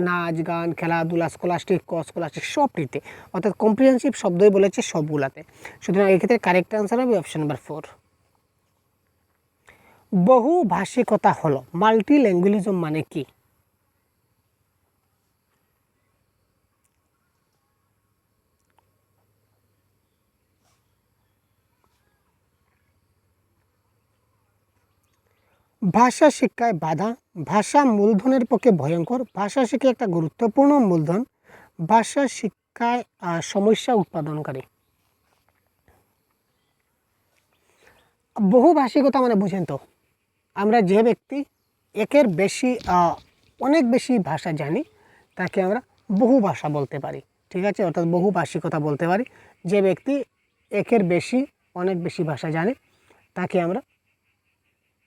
নাচ গান খেলাধুলা স্কলাস্টিক স্কলাস্টিক সবটিতে, অর্থাৎ কম্প্রিহেন্সিভ শব্দই বলেছে সবগুলাতে। সুতরাং এই ক্ষেত্রে কারেক্ট অ্যান্সার হবে অপশন নাম্বার 4। বহুভাষিকতা হলো মাল্টিল্যাঙ্গুয়ালিজম মানে কি? ভাষা শিক্ষায় বাধা, ভাষা মূলধনের পক্ষে ভয়ঙ্কর, ভাষা শিক্ষা একটা গুরুত্বপূর্ণ মূলধন, ভাষা শিক্ষায় সমস্যা উৎপাদনকারী। বহুভাষিকতা মানে বুঝেন তো, আমরা যে ব্যক্তি একের বেশি অনেক বেশি ভাষা জানি তাকে আমরা বহু ভাষা বলতে পারি, ঠিক আছে। অর্থাৎ বহুভাষিকতা বলতে পারি যে ব্যক্তি একের বেশি অনেক বেশি ভাষা জানে তাকে আমরা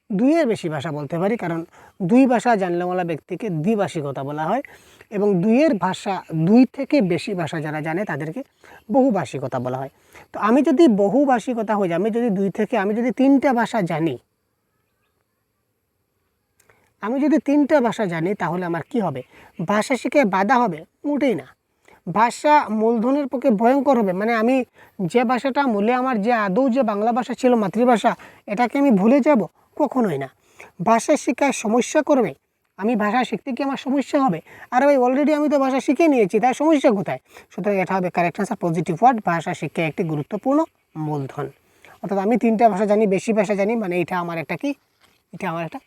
দুইয়ের বেশি ভাষা বলতে পারি, কারণ দুই ভাষা জানলেওয়ালা ব্যক্তিকে দ্বিভাষিকতা বলা হয়। এবং দুই থেকে বেশি ভাষা যারা জানে তাদেরকে বহুভাষিকতা বলা হয়। তো আমি যদি বহুভাষিকতা হয়ে যাই, আমি যদি তিনটা ভাষা জানি, তাহলে আমার কি হবে? ভাষা শিখে বাধা হবে? মোটেই না। ভাষা মূলধনের পক্ষে ভয়ঙ্কর হবে, মানে আমি যে ভাষাটা মূলে আমার যে আদৌ যে বাংলা ভাষা ছিল মাতৃভাষা, এটাকে আমি ভুলে যাব? কখনোই না। ভাষা শেখায় সমস্যা করবে, আমি ভাষা শিখতে কি আমার সমস্যা হবে? আর ভাই অলরেডি আমি তো ভাষা শিখে নিয়েছি, তাই সমস্যা কোথায়? সুতরাং এটা হবে কারেক্ট আনসার, পজিটিভ ওয়ার্ড। ভাষা শিক্ষা একটি গুরুত্বপূর্ণ মূলধন। অর্থাৎ আমি 3টা ভাষা জানি, বেশি ভাষা জানি, মানে এটা আমার একটা কি, এটা আমার একটা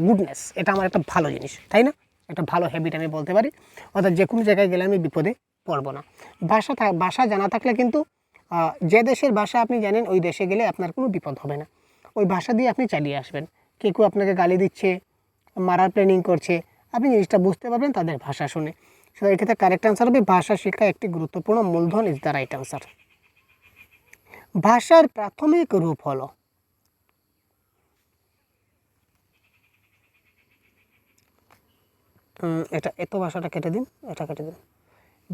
গুডনেস, এটা আমার একটা ভালো জিনিস, তাই না? একটা ভালো হ্যাবিট আমি বলতে পারি। অর্থাৎ যে কোনো জায়গায় গেলে আমি বিপদে পড়বো না। ভাষা জানা থাকলে কিন্তু যে দেশের ভাষা আপনি জানেন, ওই দেশে গেলে আপনার কোনো বিপদ হবে না, ওই ভাষা দিয়ে আপনি চালিয়ে আসবেন। কেউ আপনাকে গালি দিচ্ছে, মারার প্ল্যানিং করছে, আপনি জিনিসটা বুঝতে পারবেন তাদের ভাষা শুনে। সুতরাং এক্ষেত্রে কারেক্ট আনসার হবে ভাষা শিক্ষা একটি গুরুত্বপূর্ণ মূলধন ইজ দ্য রাইট আনসার। ভাষার প্রাথমিক রূপ হলো, এটা এত ভাষাটা কেটে দিন, এটা কেটে দিন।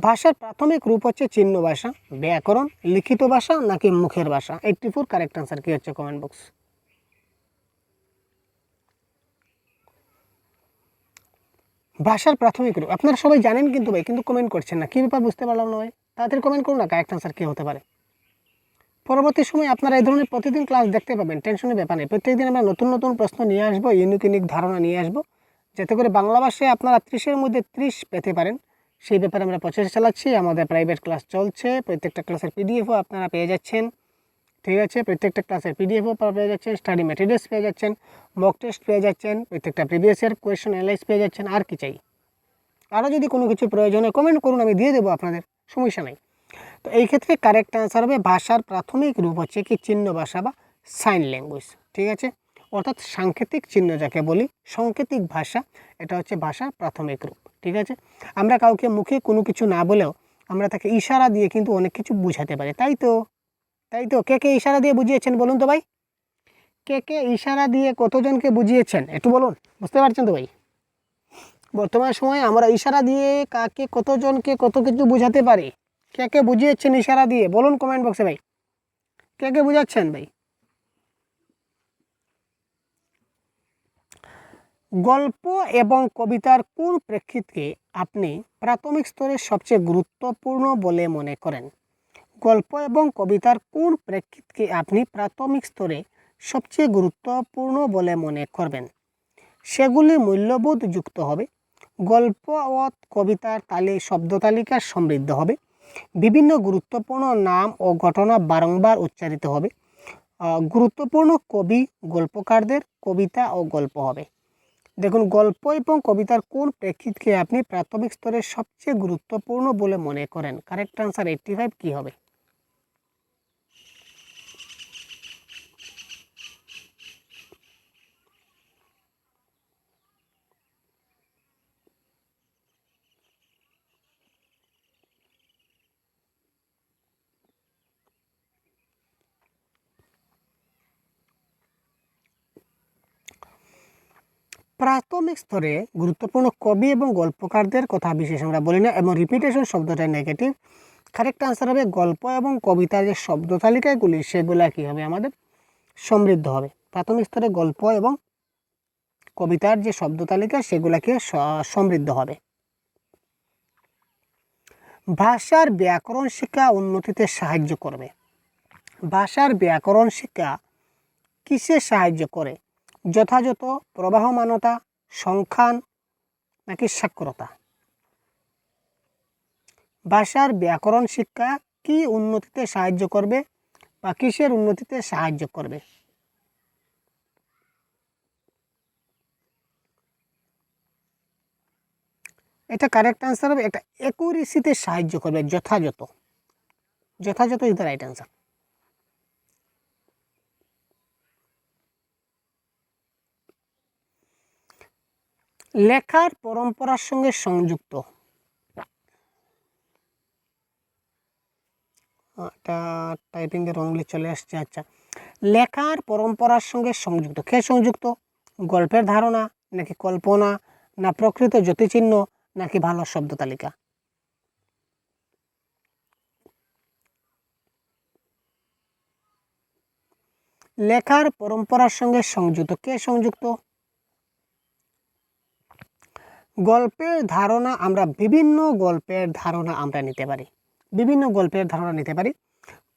ভাষার প্রাথমিক রূপ হচ্ছে চিহ্ন ভাষা, ব্যাকরণ, লিখিত ভাষা নাকি মুখের ভাষা? 84 কারেক্ট আনসার কি হচ্ছে কমেন্ট বক্স। ভাষার প্রাথমিক রূপ আপনারা সবাই জানেন কিন্তু ভাই, কিন্তু কমেন্ট করছেন না, কী ব্যাপার বুঝতে পারলাম না ভাই। তাড়াতাড়ি কমেন্ট করুন না কারেক্ট আনসার কী হতে পারে। পরবর্তী সময় আপনারা এই ধরনের প্রতিদিন ক্লাস দেখতে পাবেন, টেনশনের ব্যাপার নেই। প্রত্যেকদিন আমরা নতুন নতুন প্রশ্ন নিয়ে আসবো, ইউনিক ইউনিক ধারণা নিয়ে আসবো, যাতে করে বাংলা ভাষায় আপনারা 30-এর মধ্যে 30 পেতে পারেন। সেই ব্যাপারে আমরা প্রচেষ্টা চালাচ্ছি। আমাদের প্রাইভেট ক্লাস চলছে, প্রত্যেকটা ক্লাসের পিডিএফও আপনারা পেয়ে যাচ্ছেন, ঠিক আছে? প্রত্যেকটা ক্লাসের পিডিএফও পেয়ে যাচ্ছেন, স্টাডি ম্যাটেরিয়ালস পেয়ে যাচ্ছেন, মক টেস্ট পেয়ে যাচ্ছেন, প্রত্যেকটা প্রিভিয়াস ইয়ার কোয়েশ্চেন অ্যানালাইজ পেয়ে যাচ্ছেন। আর কি চাই? আরও যদি কোনো কিছু প্রয়োজন হয় কমেন্ট করুন, আমি দিয়ে দেবো আপনাদের, সমস্যা নেই। তো এই ক্ষেত্রে কারেক্ট অ্যান্সার হবে ভাষার প্রাথমিক রূপ হচ্ছে কি চিহ্ন ভাষা বা সাইন ল্যাঙ্গুয়েজ, ঠিক আছে? অর্থাৎ সাংকেতিক চিহ্ন যাকে বলি, সাংকেতিক ভাষা, এটা হচ্ছে ভাষার প্রাথমিক রূপ, ঠিক আছে? আমরা কাউকে মুখে কোনো কিছু না বলেও আমরা তাকে ইশারা দিয়ে কিন্তু অনেক কিছু বুঝাতে পারি, তাই তো? তাই তো, কে কে ইশারা দিয়ে বুঝিয়েছেন বলুন তো ভাই? কে কে ইশারা দিয়ে কতজনকে বুঝিয়েছেন একটু বলুন, বুঝতে পারছেন তো ভাই? বর্তমান সময়ে আমরা ইশারা দিয়ে কাকে কতজনকে কত কিছু বুঝাতে পারি। কে কে বুঝিয়েছেন ইশারা দিয়ে বলুন কমেন্ট বক্সে ভাই, কে কে বুঝাচ্ছেন ভাই? গল্প এবং কবিতার কোন প্রেক্ষিতকে আপনি প্রাথমিক স্তরে সবচেয়ে গুরুত্বপূর্ণ বলে মনে করেন? গল্প এবং কবিতার কোন প্রেক্ষিতকে আপনি প্রাথমিক স্তরে সবচেয়ে গুরুত্বপূর্ণ বলে মনে করবেন? সেগুলি মূল্যবোধ যুক্ত হবে, গল্প ও কবিতার শব্দ তালিকা সমৃদ্ধ হবে, বিভিন্ন গুরুত্বপূর্ণ নাম ও ঘটনা বারংবার উচ্চারিত হবে, গুরুত্বপূর্ণ কবি গল্পকারদের কবিতা ও গল্প হবে। দেখুন, গল্প এবং কবিতার কোন প্রেক্ষিতকে আপনি প্রাথমিক স্তরে সবচেয়ে গুরুত্বপূর্ণ বলে মনে করেন? কারেক্ট আনসার 85 কী হবে? প্রাথমিক স্তরে গুরুত্বপূর্ণ কবি এবং গল্পকারদের কথা বিশেষ আমরা বলি না, এবং রিপিটেশন শব্দটা নেগেটিভ। কারেক্ট আনসার হবে গল্প এবং কবিতার যে শব্দ তালিকাগুলি সেগুলা কী হবে আমাদের? সমৃদ্ধ হবে। প্রাথমিক স্তরে গল্প এবং কবিতার যে শব্দ তালিকা সেগুলাকে সমৃদ্ধ হবে। ভাষার ব্যাকরণ শিক্ষা উন্নতিতে সাহায্য করবে। ভাষার ব্যাকরণ শিক্ষা কিসে সাহায্য করে? যথাযথ প্রবাহমানতা, সংখ্যান নাকি সাক্ষরতা? ভাষার ব্যাকরণ শিক্ষা কি উন্নতিতে সাহায্য করবে বা কিসের উন্নতিতে সাহায্য করবে? এটা কারেক্ট আনসার হবে, এটা অ্যাকুরেসিতে সাহায্য করবে, যথাযথ। যথাযথ ইজ দ্য রাইট আনসার। লেখার পরম্পরার সঙ্গে সংযুক্ত, এটা টাইপিংয়ে রংলি চলে আসছে। আচ্ছা, লেখার পরম্পরার সঙ্গে সংযুক্ত, কে সংযুক্ত? গল্পের ধারণা নাকি কল্পনা, না প্রকৃত জ্যোতিচিহ্ন নাকি ভালো শব্দ তালিকা? লেখার পরম্পরার সঙ্গে সংযুক্ত, কে সংযুক্ত? গল্পের ধারণা আমরা বিভিন্ন গল্পের ধারণা আমরা নিতে পারি, বিভিন্ন গল্পের ধারণা নিতে পারি।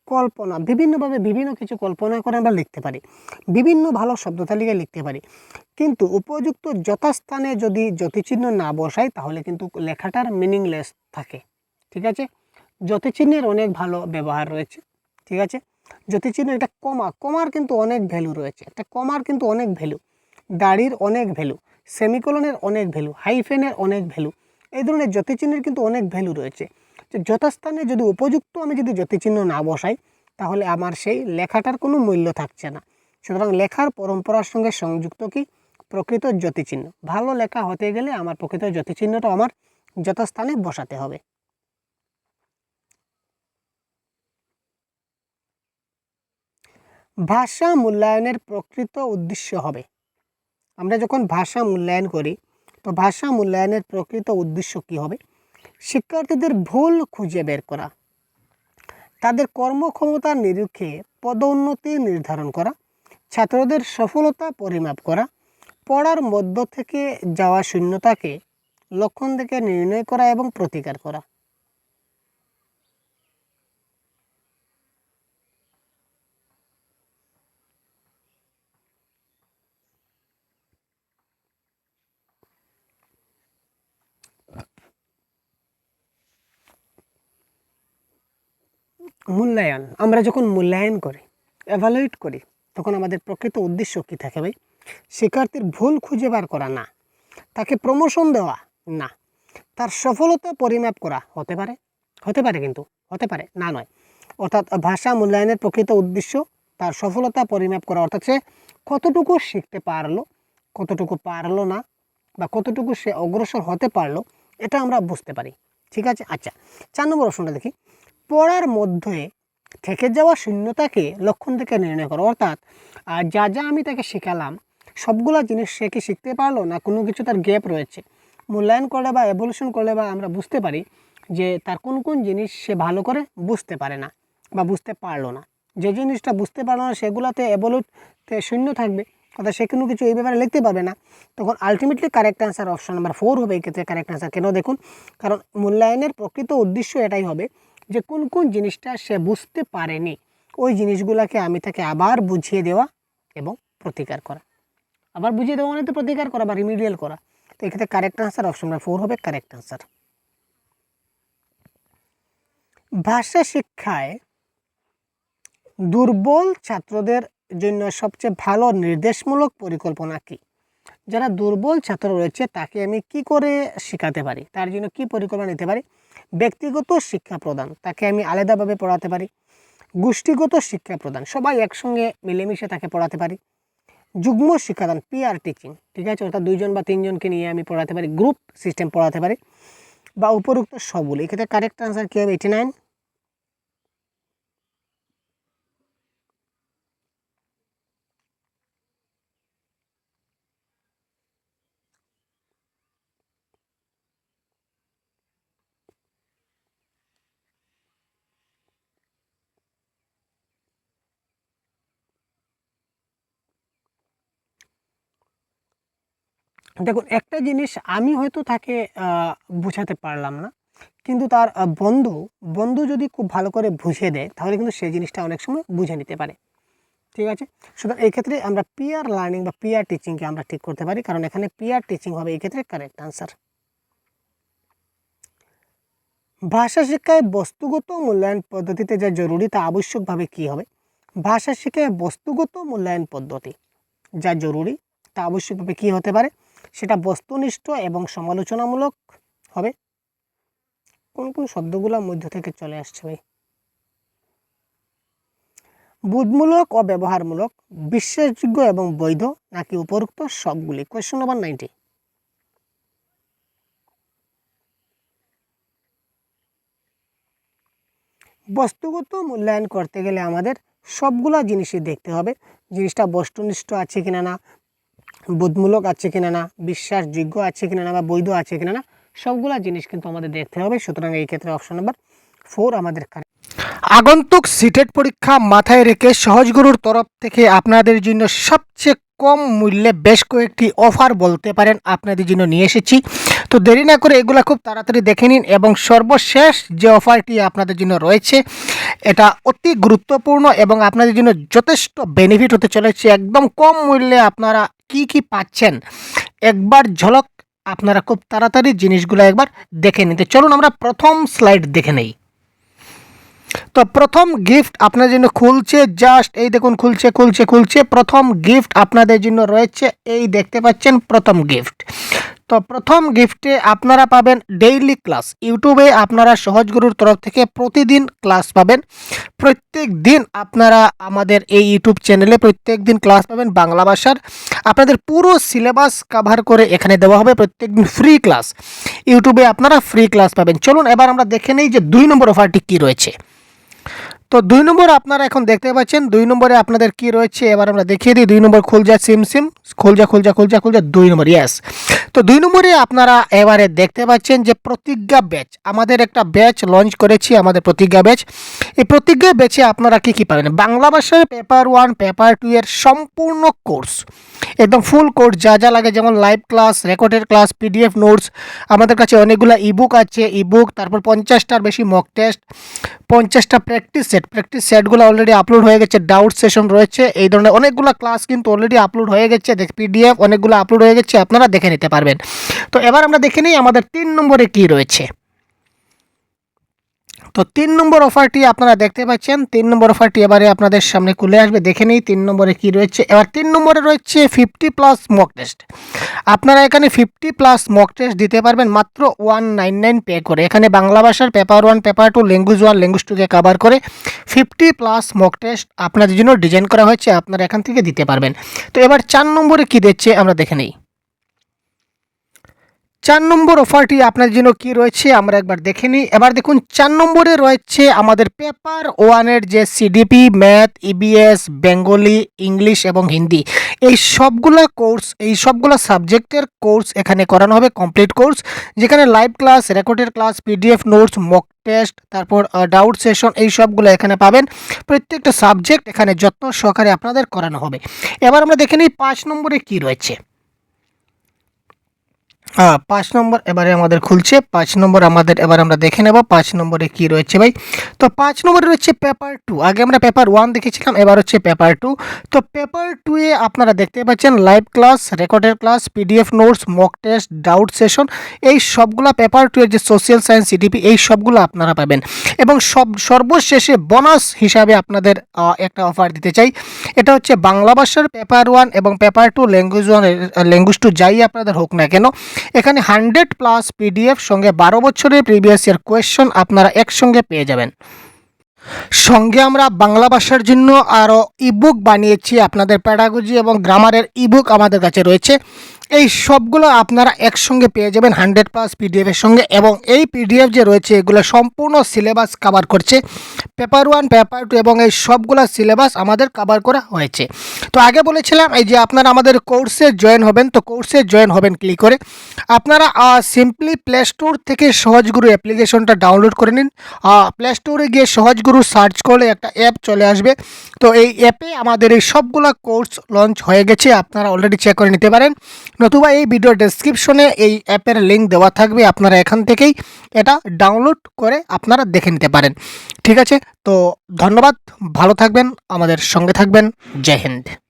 কল্পনা বিভিন্নভাবে বিভিন্ন কিছু কল্পনা করে আমরা লিখতে পারি, বিভিন্ন ভালো শব্দ তালিকা লিখতে পারি, কিন্তু উপযুক্ত যথাস্থানে যদি যতিচিহ্ন না বসাই তাহলে কিন্তু লেখাটার মিনিংলেস থাকে। ঠিক আছে, যতিচিহ্নের অনেক ভালো ব্যবহার রয়েছে। ঠিক আছে, যতিচিহ্ন একটা কমার কিন্তু অনেক ভ্যালু রয়েছে, একটা কমার কিন্তু অনেক ভ্যালু, দাড়ির অনেক ভ্যালু, সেমিকোলনের অনেক ভ্যালু, হাইফেনের অনেক ভ্যালু, এই ধরনের যতিচিহ্নের কিন্তু অনেক ভ্যালু রয়েছে। যে যথাস্থানে যদি উপযুক্ত আমি যদি যতিচিহ্ন না বসাই তাহলে আমার সেই লেখাটার কোনো মূল্য থাকছে না। সুতরাং লেখার পরম্পরার সঙ্গে সংযুক্ত কি প্রকৃত যতিচিহ্ন। ভালো লেখা হতে গেলে আমার প্রকৃত যতিচিহ্নটা আমার যথাস্থানে বসাতে হবে। ভাষা মূল্যায়নের প্রকৃত উদ্দেশ্য হবে, আমরা যখন ভাষা মূল্যায়ন করি তো ভাষা মূল্যায়নের প্রকৃত উদ্দেশ্য কী হবে? শিক্ষার্থীদের ভুল খুঁজে বের করা, তাদের কর্মক্ষমতার নিরিখে পদোন্নতি নির্ধারণ করা, ছাত্রদের সফলতা পরিমাপ করা, পড়ার মধ্য থেকে যাওয়া শূন্যতাকে লক্ষণ থেকে নির্ণয় করা এবং প্রতিকার করা। মূল্যায়ন, আমরা যখন মূল্যায়ন করি, এভালুয়েট করি, তখন আমাদের প্রকৃত উদ্দেশ্য কী থাকে ভাই? শিক্ষার্থীর ভুল খুঁজে বার করা না, তাকে প্রমোশন দেওয়া না, তার সফলতা পরিমাপ করা হতে পারে, কিন্তু হতে পারে না নয়। অর্থাৎ ভাষা মূল্যায়নের প্রকৃত উদ্দেশ্য তার সফলতা পরিমাপ করা, অর্থাৎ সে কতটুকু শিখতে পারলো, কতটুকু পারলো না, বা কতটুকু সে অগ্রসর হতে পারলো, এটা আমরা বুঝতে পারি। ঠিক আছে, আচ্ছা 4 নম্বর অপশনটা দেখি। পড়ার মধ্যে থেকে যাওয়া শূন্যতাকে লক্ষণ থেকে নির্ণয় করো, অর্থাৎ যা যা আমি তাকে শেখালাম সবগুলো জিনিস সে কি শিখতে পারলো না, কোনো কিছু তার গ্যাপ রয়েছে। মূল্যায়ন করলে বা এভলিউশন করলে বা আমরা বুঝতে পারি যে তার কোন কোন জিনিস সে ভালো করে বুঝতে পারে না বা বুঝতে পারলো না। যে জিনিসটা বুঝতে পারলো না সেগুলোতে এভলিউটে শূন্য থাকবে, অর্থাৎ সে কোনো কিছু এই ব্যাপারে লিখতে পারবে না। তখন ultimately correct answer option number 4 হবে এই ক্ষেত্রে কারেক্ট অ্যান্সার। কেন দেখুন, কারণ মূল্যায়নের প্রকৃত উদ্দেশ্য এটাই হবে যে কোন কোন জিনিসটা সে বুঝতে পারেনি ওই জিনিসগুলোকে আমি তাকে আবার বুঝিয়ে দেওয়া এবং প্রতিকার করা। আবার বুঝিয়ে দেওয়া মানে তো প্রতিকার করা বা রিমিডিয়াল করা। তো এক্ষেত্রে কারেক্ট আনসার অপশন নাম্বার 4 হবে কারেক্ট আনসার। ভাষা শিক্ষায় দুর্বল ছাত্রদের জন্য সবচেয়ে ভালো নির্দেশমূলক পরিকল্পনা কি? যারা দুর্বল ছাত্র রয়েছে তাকে আমি কি করে শেখাতে পারি, তার জন্য কি পরিকল্পনা নিতে পারি? ব্যক্তিগত শিক্ষা প্রদান, তাকে আমি আলাদাভাবে পড়াতে পারি। গোষ্ঠীগত শিক্ষা প্রদান, সবাই একসঙ্গে মিলেমিশে তাকে পড়াতে পারি। যুগ্ম শিক্ষাদান, পিয়ার টিচিং, ঠিক আছে, অর্থাৎ 2জন বা 3জনকে নিয়ে আমি পড়াতে পারি, গ্রুপ সিস্টেম পড়াতে পারি, বা উপরোক্ত সবগুলো। এক্ষেত্রে কারেক্ট আনসার কী হবে? 89। দেখুন, একটা জিনিস আমি হয়তো তাকে বোঝাতে পারলাম না, কিন্তু তার বন্ধু যদি খুব ভালো করে বুঝিয়ে দেয় তাহলে কিন্তু সেই জিনিসটা অনেক সময় বুঝে নিতে পারে। ঠিক আছে, সুতরাং এই ক্ষেত্রে আমরা পিয়ার লার্নিং বা পিয়ার টিচিংকে আমরা ঠিক করতে পারি, কারণ এখানে পিয়ার টিচিং হবে এই ক্ষেত্রে কারেক্ট আনসার। ভাষা শিক্ষায় বস্তুগত মূল্যায়ন পদ্ধতিতে যা জরুরি তা আবশ্যকভাবে কী হবে? ভাষা শিক্ষায় বস্তুগত মূল্যায়ন পদ্ধতি যা জরুরি তা আবশ্যকভাবে কী হতে পারে? সেটা বস্তুনিষ্ঠ এবং সমালোচনামূলক হবে। কোন কোন শব্দগুলোর মধ্য থেকে চলে আসছে ভাই? বোধমূলক ও ব্যবহারমূলক, বিশ্বাসযোগ্য এবং বৈধ, নাকি উপরোক্ত সবগুলি? Question number 90। বস্তুগত মূল্যায়ন করতে গেলে আমাদের সবগুলা জিনিসই দেখতে হবে, জিনিসটা বস্তুনিষ্ঠ আছে কিনা না, বোধমূলক আছে কিনা না, বিশ্বাসযোগ্য আছে কিনা না, বা বৈধ আছে কিনা না, সবগুলা জিনিস কিন্তু আমাদের দেখতে হবে। সুতরাং এই ক্ষেত্রে অপশন নাম্বার 4 আমাদের কারেক্ট। আগন্তুক সিটেট পরীক্ষা মাথায় রেখে সহজগুরুর তরফ থেকে আপনাদের জন্য সবচেয়ে কম মূল্যে বেশ কয়েকটি অফার বলতে পারেন আপনাদের জন্য নিয়ে এসেছি। তো দেরি না করে এগুলো খুব তাড়াতাড়ি দেখে নিন এবং সর্বশেষ যে অফারটি আপনাদের জন্য রয়েছে এটা অতি গুরুত্বপূর্ণ এবং আপনাদের জন্য যথেষ্ট বেনিফিট হতে চলেছে। একদম কম মূল্যে আপনারা কি কি পাচ্ছেন একবার ঝলক আপনারা খুব তাড়াতাড়ি জিনিসগুলো একবার দেখে নিতে চলুন আমরা প্রথম স্লাইড দেখে নেই। তো প্রথম গিফট আপনাদের জন্য খুলছে, জাস্ট এই দেখুন খুলছে খুলছে খুলছে। প্রথম গিফট আপনাদের জন্য রয়েছে, এই দেখতে পাচ্ছেন প্রথম গিফট। তো প্রথম গিফটে আপনারা পাবেন ডেইলি ক্লাস। ইউটিউবে আপনারা সহজগুরুর তরফ থেকে প্রতিদিন ক্লাস পাবেন। প্রত্যেক দিন আপনারা আমাদের এই ইউটিউব চ্যানেলে প্রত্যেক দিন ক্লাস পাবেন বাংলা ভাষার। আপনাদের পুরো সিলেবাস কভার করে এখানে দেওয়া হবে, প্রত্যেক দিন ফ্রি ক্লাস। ইউটিউবে আপনারা ফ্রি ক্লাস পাবেন। চলুন এবার আমরা দেখে নেই যে 2 নম্বর অফারটি কী রয়েছে। তো 2 নম্বর আপনারা এখন দেখতে পাচ্ছেন 2 নম্বরে আপনাদের কি রয়েছে এবার আমরা দেখিয়ে দিই। 2 নম্বর খুলজা সিম খুলজা 2 নম্বর, ইয়েস। তো 2 নম্বরে আপনারা এবারে দেখতে পাচ্ছেন যে প্রতিজ্ঞা ব্যাচ, আমাদের একটা ব্যাচ লঞ্চ করেছি, আমাদের প্রতিজ্ঞা ব্যাচ। এই প্রতিজ্ঞা ব্যাচে আপনারা কি পাবেন, বাংলা ভাষায় পেপার 1 পেপার 2 এর সম্পূর্ণ কোর্স, একদম ফুল কোর্স যা যা লাগে, যেমন live class, recorded class, PDF notes. আমাদের কাছে অনেকগুলো ইবুক আছে, ইবুক, তারপর 50টার বেশি মক টেস্ট, 50টা প্র্যাকটিস সেটগুলো অলরেডি আপলোড হয়ে গেছে, ডাউট সেশন রয়েছে, এই ধরনের অনেকগুলো ক্লাস কিন্তু অলরেডি আপলোড হয়ে গেছে, পিডিএফ অনেকগুলো আপলোড হয়ে গেছে, আপনারা দেখে নিতে পারবেন। তো এবার আমরা দেখে নিই আমাদের 3 নম্বরে কি রয়েছে। তো 3 নম্বর অফারটি আপনারা দেখতে পাচ্ছেন, 3 নম্বর অফারটি এবারে আপনাদের সামনে খুলে আসবে, দেখে নিই 3 নম্বরে কি রয়েছে। এবার 3 নম্বরে রয়েছে 50+ মক টেস্ট। আপনারা এখানে 50+ মক টেস্ট দিতে পারবেন মাত্র 199 পে করে। এখানে বাংলা ভাষার পেপার 1 পেপার 2 ল্যাঙ্গুয়েজ 1 ল্যাঙ্গুয়েজ 2 কে কভার করে 50+ মক টেস্ট আপনাদের জন্য ডিজাইন করা হয়েছে, আপনারা এখান থেকে দিতে পারবেন। তো এবার 4 নম্বরে কি দিচ্ছে আমরা দেখে নিই। 4 নম্বর অফারটি আপনার জন্য কি রয়েছে আমরা একবার দেখে নিই। এবার দেখুন 4 নম্বরে রয়েছে আমাদের পেপার 1 এর যে CDP, math, EBS, Bengali, English এবং হিন্দি, এই সবগুলা কোর্স, এই সবগুলা সাবজেক্টের কোর্স এখানে করানো হবে, কমপ্লিট কোর্স, যেখানে live class, recorded class, PDF notes, mock test, তারপর ডাউট সেশন, এই সবগুলো এখানে পাবেন। প্রত্যেকটা সাবজেক্ট এখানে যত্ন সহকারে আপনাদের করানো হবে। এবার আমরা দেখে নিই 5 নম্বরে কি রয়েছে। 5 নম্বর এবারে আমাদের খুলছে। 5 নম্বর আমাদের এবার আমরা দেখে নেব 5 নম্বরে কি রয়েছে ভাই। তো 5 নম্বরে রয়েছে পেপার 2। আগে আমরা পেপার 1 দেখেছিলাম, এবার হচ্ছে পেপার 2। তো পেপার 2 এ আপনারা দেখতে পাচ্ছেন live class, recorded class, PDF notes, mock test, doubt session, এই সবগুলা পেপার 2 এর যে সোশ্যাল সায়েন্স, সিডিপি, এই সবগুলো আপনারা পাবেন। এবং সর্বশেষে বোনাস হিসাবে আপনাদের একটা অফার দিতে চাই। এটা হচ্ছে বাংলা ভাষার পেপার 1 এবং পেপার 2 ল্যাঙ্গুয়েজ 1 ল্যাঙ্গুয়েজ 2 যাই আপনাদের হোক না কেন, এখানে 100+ পিডিএফ সঙ্গে 12 বছরের প্রিভিয়াস ইয়ার কোয়েশ্চন আপনারা একসঙ্গে পেয়ে যাবেন। সঙ্গে আমরা বাংলা ভাষার জন্য আরও ইবুক বানিয়েছি, আপনাদের প্যাডাগজি এবং গ্রামারের ইবুক আমাদের কাছে রয়েছে। এই সবগুলো আপনারা একসঙ্গে পেয়ে যাবেন 100+ পিডিএফের সঙ্গে। এবং এই পিডিএফ যে রয়েছে এগুলো সম্পূর্ণ সিলেবাস কভার করছে, পেপার 1 পেপার 2 এবং এই সবগুলো সিলেবাস আমাদের কভার করা হয়েছে। তো আগে বলেছিলাম এই যে আপনারা আমাদের কোর্সে জয়েন হবেন, তো কোর্সে জয়েন হবেন ক্লিক করে আপনারা সিম্পলি প্লে স্টোর থেকে সহজগুরু অ্যাপ্লিকেশনটা ডাউনলোড করে নিন। প্লে স্টোরে গিয়ে সহজগুরু সার্চ করলে একটা অ্যাপ চলে আসবে। তো এই অ্যাপে আমাদের এই সবগুলো কোর্স লঞ্চ হয়ে গেছে, আপনারা অলরেডি চেক করে নিতে পারেন, নতুবা এই ভিডিও ডেসক্রিপশনে এই অ্যাপের লিঙ্ক দেওয়া থাকবে, আপনারা এখান থেকেই এটা ডাউনলোড করে আপনারা দেখে নিতে পারেন। ঠিক আছে, তো ধন্যবাদ, ভালো থাকবেন, আমাদের সঙ্গে থাকবেন। জয় হিন্দ।